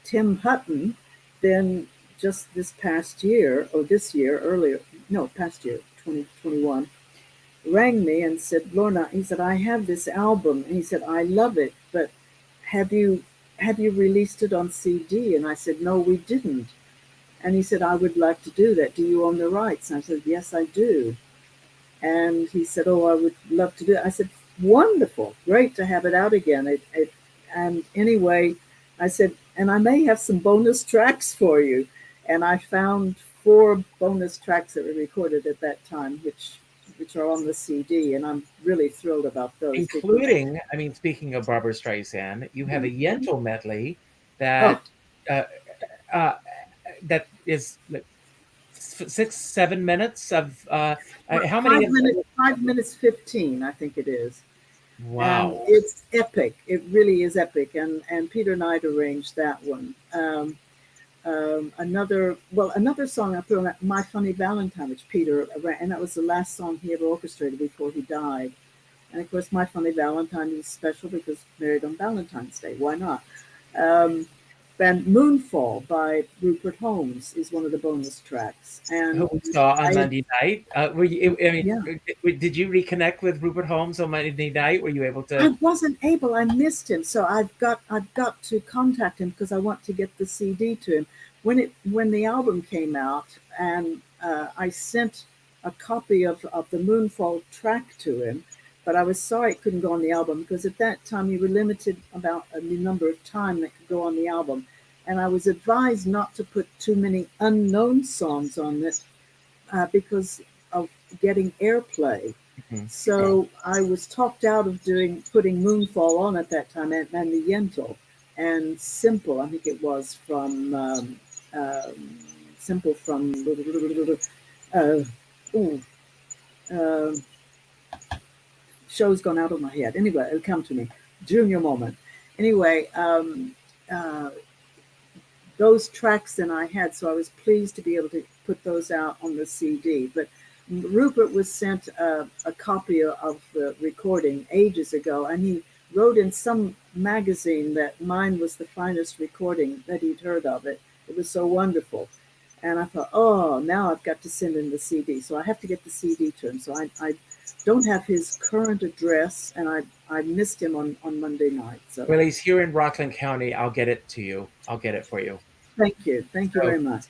Tim Hutton, then just this past year, or this year earlier, no, past year, 2021, rang me and said, Lorna, he said, I have this album. And he said, I love it, but have you released it on CD? And I said, no, we didn't. And he said, I would like to do that. Do you own the rights? And I said, yes, I do. And he said, oh, I would love to do it. I said, wonderful, great to have it out again. And anyway, I said, and I may have some bonus tracks for you. And I found 4 bonus tracks that were recorded at that time, which are on the CD, and I'm really thrilled about those. Including, I mean, speaking of Barbara Streisand, you have a Yentl medley that that is 6-7 minutes of how many? 5 minutes 15, I think it is. Wow, and it's epic. It really is epic, and Peter Knight arranged that one. Another song I put on that, My Funny Valentine, which Peter, and that was the last song he ever orchestrated before he died. And of course, My Funny Valentine is special because married on Valentine's Day. Why not? And Moonfall by Rupert Holmes is one of the bonus tracks. And we saw on Monday night. Were you? I mean, did you reconnect with Rupert Holmes on Monday night? Were you able to? I wasn't able. I missed him, so I've got to contact him because I want to get the CD to him. When the album came out, and I sent a copy of the Moonfall track to him, but I was sorry it couldn't go on the album because at that time you were limited about the number of time that could go on the album. And I was advised not to put too many unknown songs on it because of getting airplay. Mm-hmm. So I was talked out of putting Moonfall on at that time, and the Yentl, and Simple, I think it was from Simple from show's gone out of my head. Anyway, it'll come to me. Junior moment. Anyway, those tracks then I had, so I was pleased to be able to put those out on the CD. But Rupert was sent a copy of the recording ages ago, and he wrote in some magazine that mine was the finest recording that he'd heard of it. It was so wonderful. And I thought, oh, now I've got to send in the CD. So I have to get the CD to him. So I don't have his current address, and I missed him on Monday night. So. Well, he's here in Rockland County. I'll get it to you. I'll get it for you. Thank you. Thank you very much.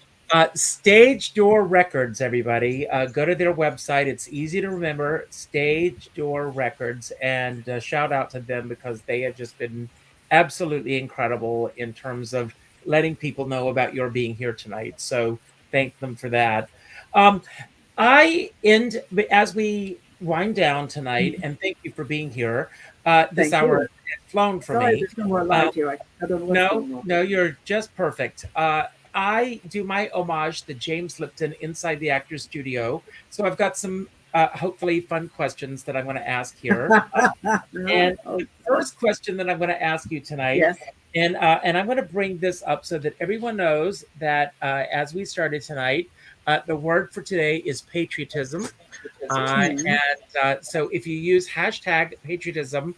Stage Door Records, everybody. Go to their website. It's easy to remember, Stage Door Records. And shout out to them because they have just been absolutely incredible in terms of letting people know about your being here tonight. So thank them for that. As we wind down tonight, and thank you for being here. This hour had flown for me. There's no more light here. I don't know what's going on. No, you're just perfect. I do my homage to James Lipton inside the Actors Studio. So I've got some hopefully fun questions that I'm going to ask here. And the first question that I'm going to ask you tonight, yes. And I'm going to bring this up so that everyone knows that as we started tonight, the word for today is patriotism. So if you use hashtag patriotism,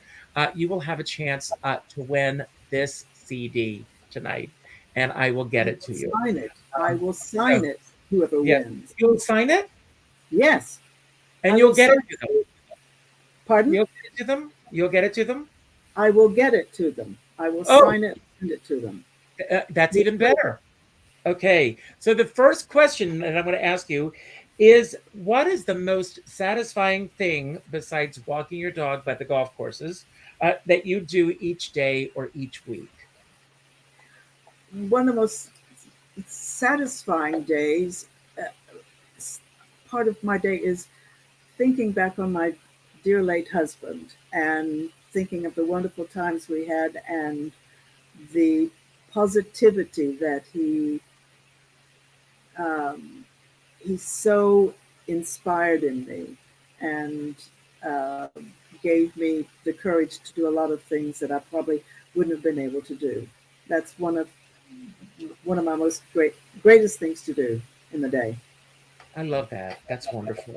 you will have a chance to win this CD tonight. And I will get it to you. Sign it. I will sign it, whoever wins. You'll sign it? Yes. And you'll get it to them. Pardon? You'll get it to them? You'll get it to them? I will get it to them. I will sign it and send it to them. That's even better. Okay. So the first question that I'm going to ask you is, what is the most satisfying thing besides walking your dog by the golf courses that you do each day or each week? One of the most satisfying days, part of my day is thinking back on my dear late husband and thinking of the wonderful times we had and the positivity that he so inspired in me and uh, gave me the courage to do a lot of things that I probably wouldn't have been able to do. That's one of my greatest things to do in the day. I love that. That's wonderful.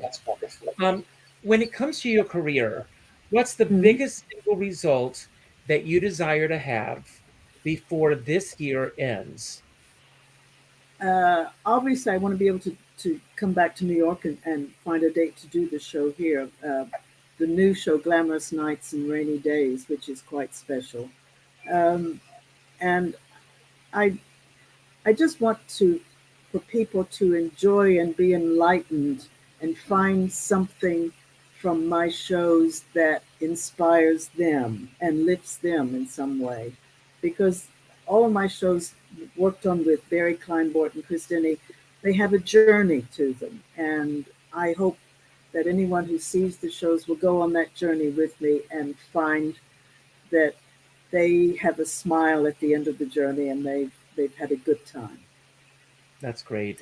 When it comes to your career, what's the Mhm. biggest single result that you desire to have before this year ends? Obviously, I want to be able to come back to New York and find a date to do the show here. The new show, Glamorous Nights and Rainy Days, which is quite special. Um, and I I just want to for people to enjoy and be enlightened and find something from my shows that inspires them and lifts them in some way. Because all of my shows worked on with Barry Kleinbort and Christine, they have a journey to them. And I hope that anyone who sees the shows will go on that journey with me and find that they have a smile at the end of the journey and they've had a good time. That's great.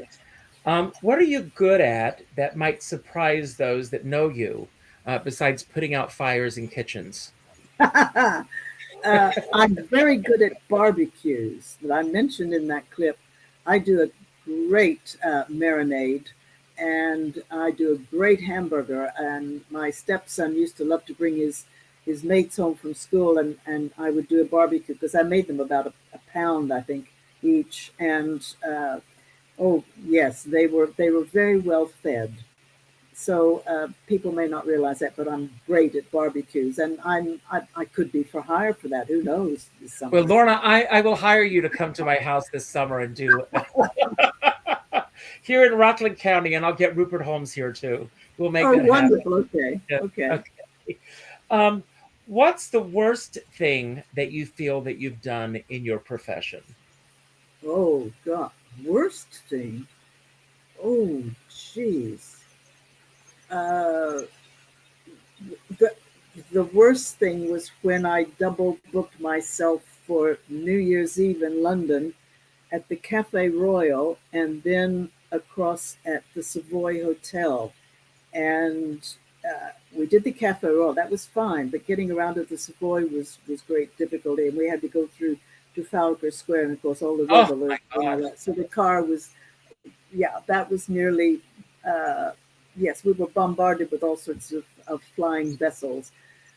What are you good at that might surprise those that know you, besides putting out fires in kitchens? I'm very good at barbecues that I mentioned in that clip. I do a great marinade and I do a great hamburger. And my stepson used to love to bring his mates home from school and I would do a barbecue because I made them about a pound, I think, each. And oh, yes, they were very well fed. So people may not realize that, but I'm great at barbecues, and I could be for hire for that. Who knows? This Well, summer. Lorna, I will hire you to come to my house this summer and do here in Rockland County, and I'll get Rupert Holmes here too. We'll make Oh, that happen. wonderful. Okay, Yeah, okay. okay. Um, what's the worst thing that you feel that you've done in your profession? Oh God, worst thing. Oh, jeez. Uh, the the worst thing was when I double booked myself for New Year's Eve in London at the Cafe Royal and then across at the Savoy Hotel. And we did the Cafe Royal. That was fine, but getting around to the Savoy was great difficulty. And we had to go through Trafalgar Square and, of course, all the Oh revelers my and all God. that. So the car was, yeah, that was nearly, uh, yes, we were bombarded with all sorts of flying vessels.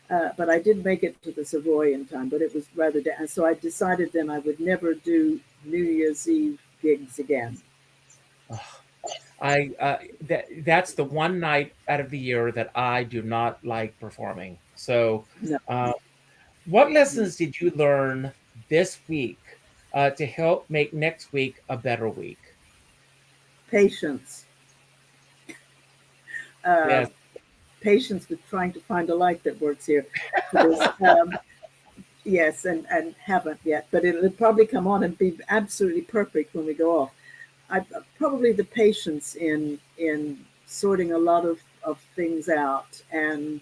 But I did make it to the Savoy in time, but it was rather, and so I decided then I would never do New Year's Eve gigs again. That's the one night out of the year that I do not like performing. So, No, uh, what lessons did you learn this week to help make next week a better week? patience. Uh, Yes. Patience with trying to find a light that works here. Because, yes, and haven't yet, but it'll probably come on and be absolutely perfect when we go off. I probably the patience in sorting a lot of things out and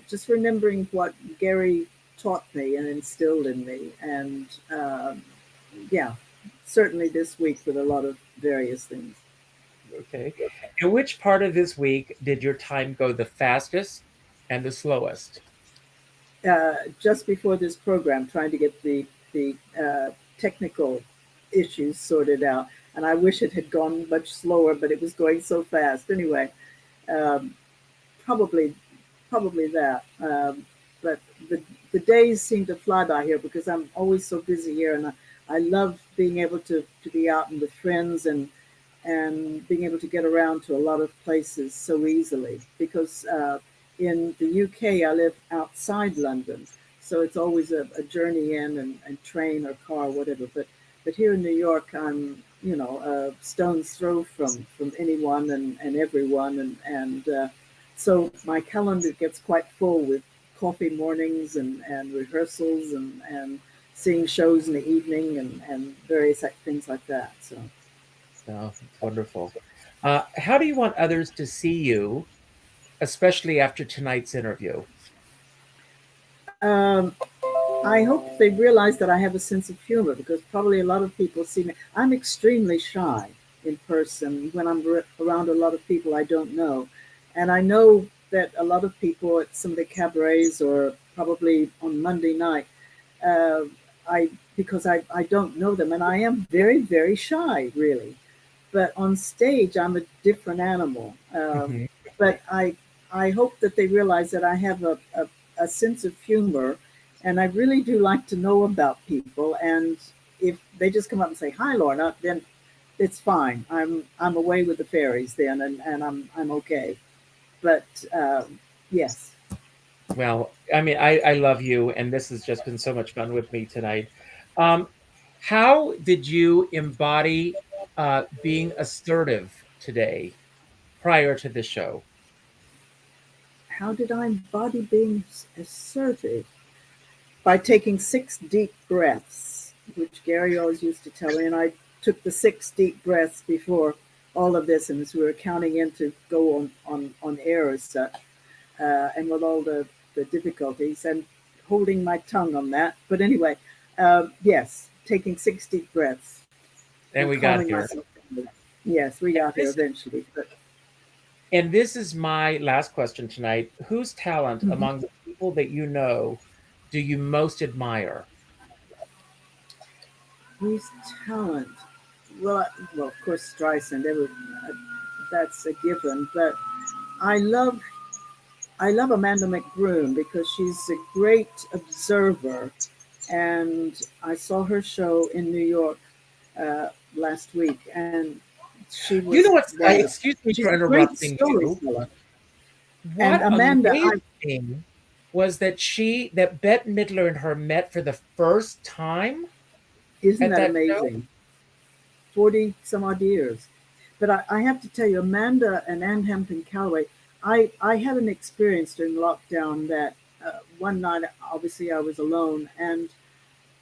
just remembering what Gary taught me and instilled in me, and yeah, certainly this week with a lot of various things. Okay. In which part of this week did your time go the fastest and the slowest? Just before this program, trying to get the technical issues sorted out, and I wish it had gone much slower, but it was going so fast. Anyway, um, probably probably that. But the days seem to fly by here because I'm always so busy here, and I love being able to be out and with friends and being able to get around to a lot of places so easily because in the UK I live outside London, so it's always a journey in and train or car or whatever. But here in New York, I'm a stone's throw from anyone and everyone, and so my calendar gets quite full with coffee mornings and rehearsals and seeing shows in the evening and various things like that. So. Oh, it's wonderful. How do you want others to see you especially after tonight's interview? Um, I hope they realize that I have a sense of humor because probably a lot of people see me. I'm extremely shy in person when I'm around a lot of people I don't know. And I know that a lot of people at some of the cabarets or probably on Monday night, uh, I because I don't know them and I am very, very shy, really. But on stage, I'm a different animal. Mhm. But I hope that they realize that I have a sense of humor, and I really do like to know about people. And if they just come up and say hi, Lorna, then it's fine. I'm away with the fairies then, and I'm okay. But yes, Well, I mean, I love you, and this has just been so much fun with me tonight. Um, how did you embody being assertive today prior to the show? how did I embody being assertive? By taking 6 deep breaths, which Gary always used to tell me, and I took the 6 deep breaths before all of this, and as we were counting in to go on air as such, and with all the difficulties, and holding my tongue on that. But anyway, yes, taking 6 deep breaths And and we got calming here. myself down. Yes, we got here This, eventually. But and this is my last question tonight. Whose talent mhm. among the people that you know do you most admire? Whose talent? Well, of course, Streisand. That's a given. But I love I love Amanda McBroom because she's a great observer, and I saw her show in New York last week, and she You know was what? wonderful. Excuse me She's for a great interrupting you. storyteller. And What Amanda, amazing was that Bette Midler and her met for the first time isn't at that that show? amazing? 40 some odd years. But I have to tell you, Amanda and Ann Hampton Calloway, I had an experience during lockdown that one night, obviously, I was alone, and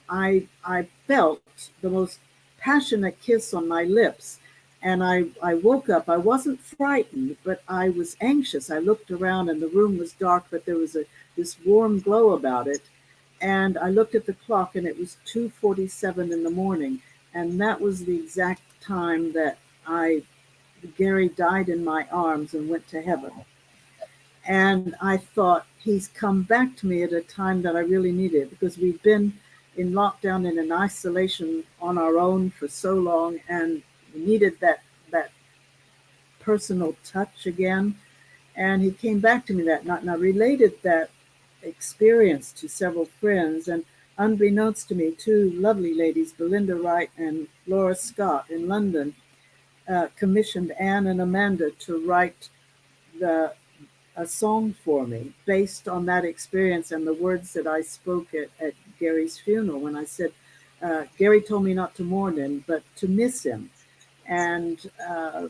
I felt the most passionate kiss on my lips. And I woke up. I wasn't frightened, but I was anxious. I looked around and the room was dark, but there was this warm glow about it. And I looked at the clock and it was 2:47 in the morning. And that was the exact time that I Gary died in my arms and went to heaven. And I thought, he's come back to me at a time that I really needed because we've been in lockdown and in isolation on our own for so long and we needed that personal touch again. And he came back to me that night, and I related that experience to several friends. And unbeknownst to me, two lovely ladies, Belinda Wright and Laura Scott in London, commissioned Anne and Amanda to write the a song for me based on that experience and the words that I spoke at Gary's funeral when I said, Gary told me not to mourn him, but to miss him. And uh,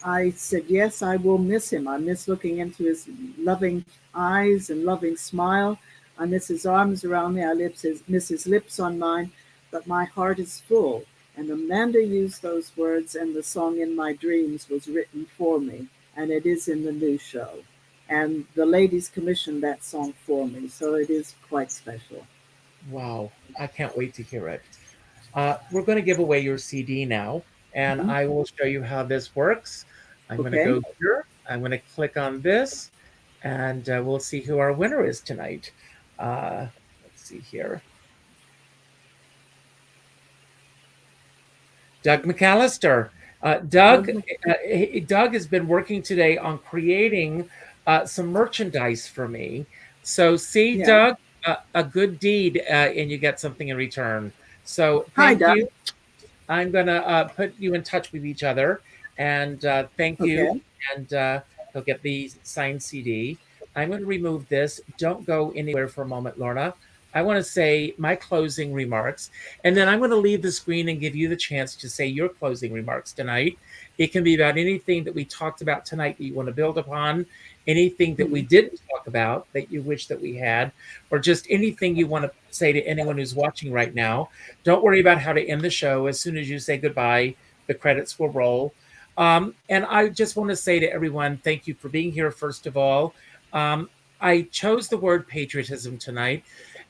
I said, yes, I will miss him. I miss looking into his loving eyes and loving smile. I miss his arms around me. I miss his lips on mine, but my heart is full. And Amanda used those words, and the song In My Dreams was written for me, and it is in the new show. And the ladies commissioned that song for me, so it is quite special. Wow, I can't wait to hear it. We're going to give away your CD now, and Mhm. I will show you how this works. I'm going to Okay. go here. I'm going to click on this, and we'll see who our winner is tonight. Let's see here. Doug McAllister. Doug has been working today on creating some merchandise for me. So see, Yeah. Doug, a good deed, and you get something in return. So Hi, thank Doug. you. I'm going to put you in touch with each other, and thank you. Okay. And he'll get the signed CD. I'm going to remove this. Don't go anywhere for a moment, Lorna. I want to say my closing remarks, and then I'm going to leave the screen and give you the chance to say your closing remarks tonight. It can be about anything that we talked about tonight that you want to build upon, anything that we Mhm. didn't talk about that you wish that we had, or just anything you want to say to anyone who's watching right now. Don't worry about how to end the show. As soon as you say goodbye, the credits will roll. And I just want to say to everyone, thank you for being here, first of all. I chose the word patriotism tonight,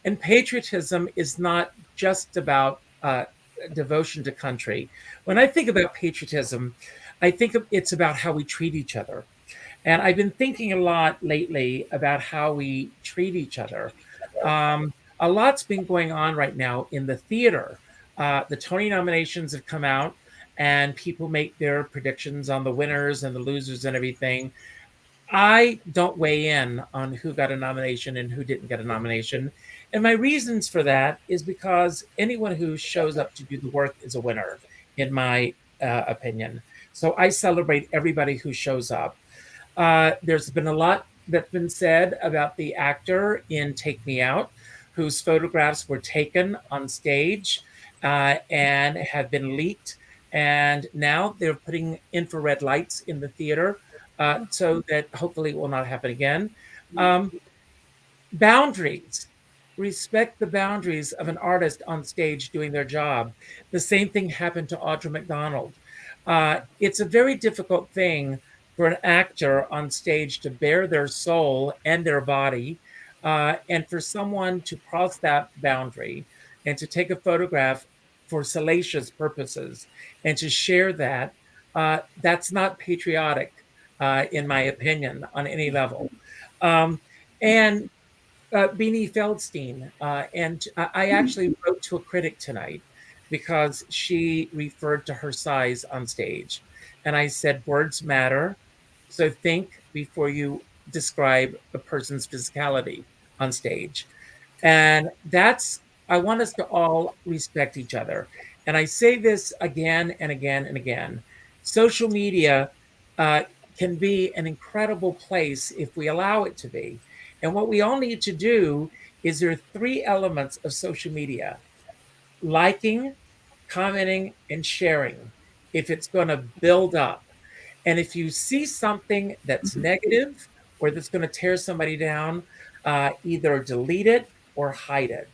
and patriotism is not just about devotion to country. When I think about patriotism, I think it's about how we treat each other. And I've been thinking a lot lately about how we treat each other. A lot's been going on right now in the theater. The Tony nominations have come out, and people make their predictions on the winners and the losers and everything. I don't weigh in on who got a nomination and who didn't get a nomination. And my reasons for that is because anyone who shows up to do the work is a winner, in my opinion. So I celebrate everybody who shows up. There's been a lot that's been said about the actor in Take Me Out, whose photographs were taken on stage and have been leaked. And now they're putting infrared lights in the theater so that hopefully it will not happen again. Boundaries. Respect the boundaries of an artist on stage doing their job. The same thing happened to Audra McDonald. It's a very difficult thing for an actor on stage to bare their soul and their body, and for someone to cross that boundary and to take a photograph for salacious purposes and to share that, that's not patriotic, in my opinion, on any level. And Beanie Feldstein, and I actually wrote to a critic tonight because she referred to her size on stage. And I said, words matter. So think before you describe a person's physicality on stage. And I want us to all respect each other. And I say this again and again and again. Social media can be an incredible place if we allow it to be. And what we all need to do is there are three elements of social media: liking, commenting, and sharing, if it's going to build up. And if you see something that's negative or that's going to tear somebody down, either delete it or hide it.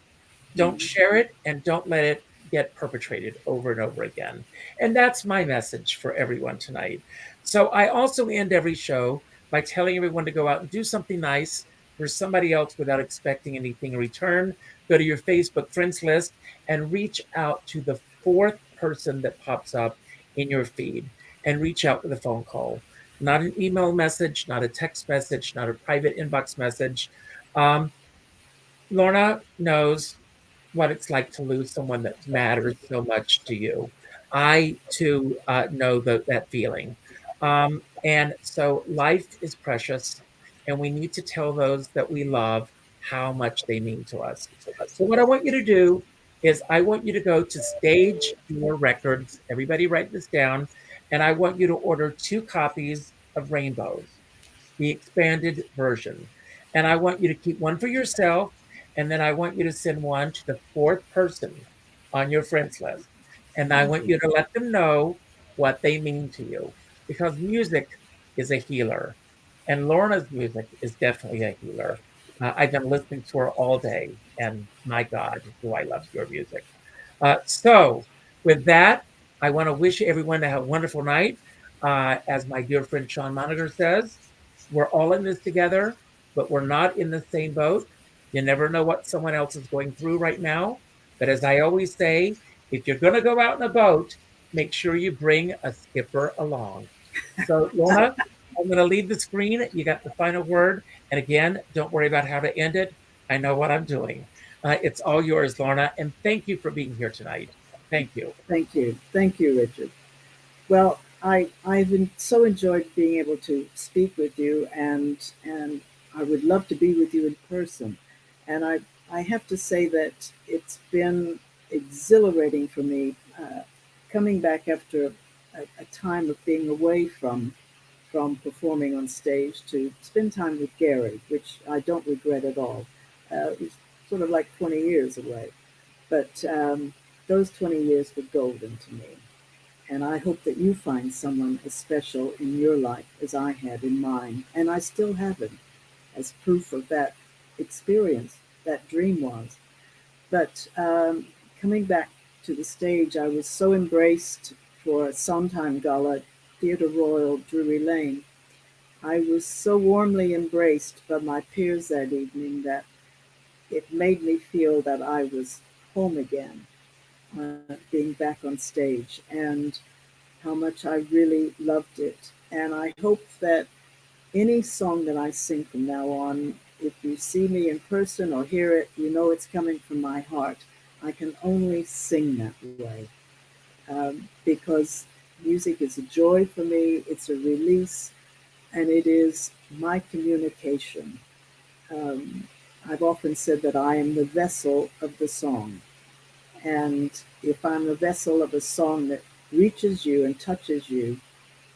Don't share it and don't let it get perpetrated over and over again. And that's my message for everyone tonight. So I also end every show by telling everyone to go out and do something nice for somebody else without expecting anything in return. Go to your Facebook friends list and reach out to the fourth person that pops up in your feed and reach out with a phone call. Not an email message, not a text message, not a private inbox message. Lorna knows what it's like to lose someone that matters so much to you. I too know that feeling. And so life is precious, and we need to tell those that we love how much they mean to us. So what I want you to do is I want you to go to Stage Your Records. Everybody write this down. And I want you to order 2 copies of Rainbows, the expanded version. And I want you to keep one for yourself, and then I want you to send one to the fourth person on your friends list. And I want you to let them know what they mean to you, because music is a healer. And Lorna's music is definitely a healer. I've been listening to her all day, and my God, do I love your music. So with that, I want to wish everyone to have a wonderful night. As my dear friend Sean Monitor says, we're all in this together, but we're not in the same boat. You never know what someone else is going through right now. But as I always say, if you're going to go out in a boat, make sure you bring a skipper along. So, Lorna, I'm going to leave the screen. You got the final word. And again, don't worry about how to end it. I know what I'm doing. It's all yours, Lorna. And thank you for being here tonight. Thank you. Thank you. Thank you, Richard. Well, I've so enjoyed being able to speak with you, and I would love to be with you in person. And I have to say that it's been exhilarating for me coming back after a time of being away from performing on stage to spend time with Gary, which I don't regret at all. It was sort of like 20 years away, but those 20 years were golden to me. And I hope that you find someone as special in your life as I had in mine. And I still have him as proof of that experience, that dream was. But coming back to the stage, I was so embraced for Sondheim Gala Theatre Royal, Drury Lane, I was so warmly embraced by my peers that evening that it made me feel that I was home again, being back on stage, and how much I really loved it. And I hope that any song that I sing from now on, if you see me in person or hear it, you know it's coming from my heart. I can only sing that way, because music is a joy for me, it's a release, and it is my communication. Um, I've often said that I am the vessel of the song. And if I'm a vessel of a song that reaches you and touches you,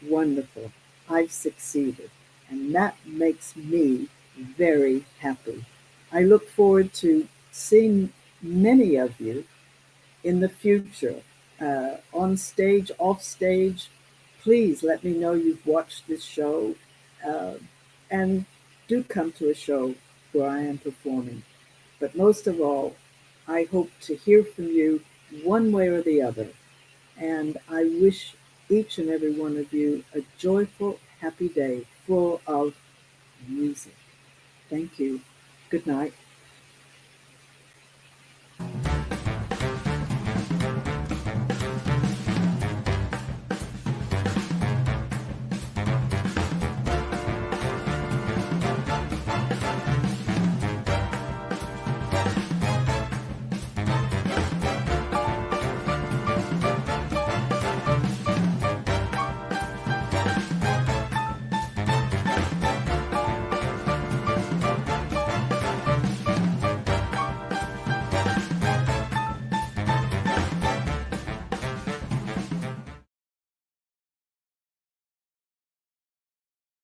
wonderful. I've succeeded. And that makes me very happy. I look forward to seeing many of you in the future, on stage, off stage. Please let me know you've watched this show, uh, and do come to a show where I am performing. But most of all, I hope to hear from you one way or the other. And I wish each and every one of you a joyful, happy day full of music. Thank you. Good night.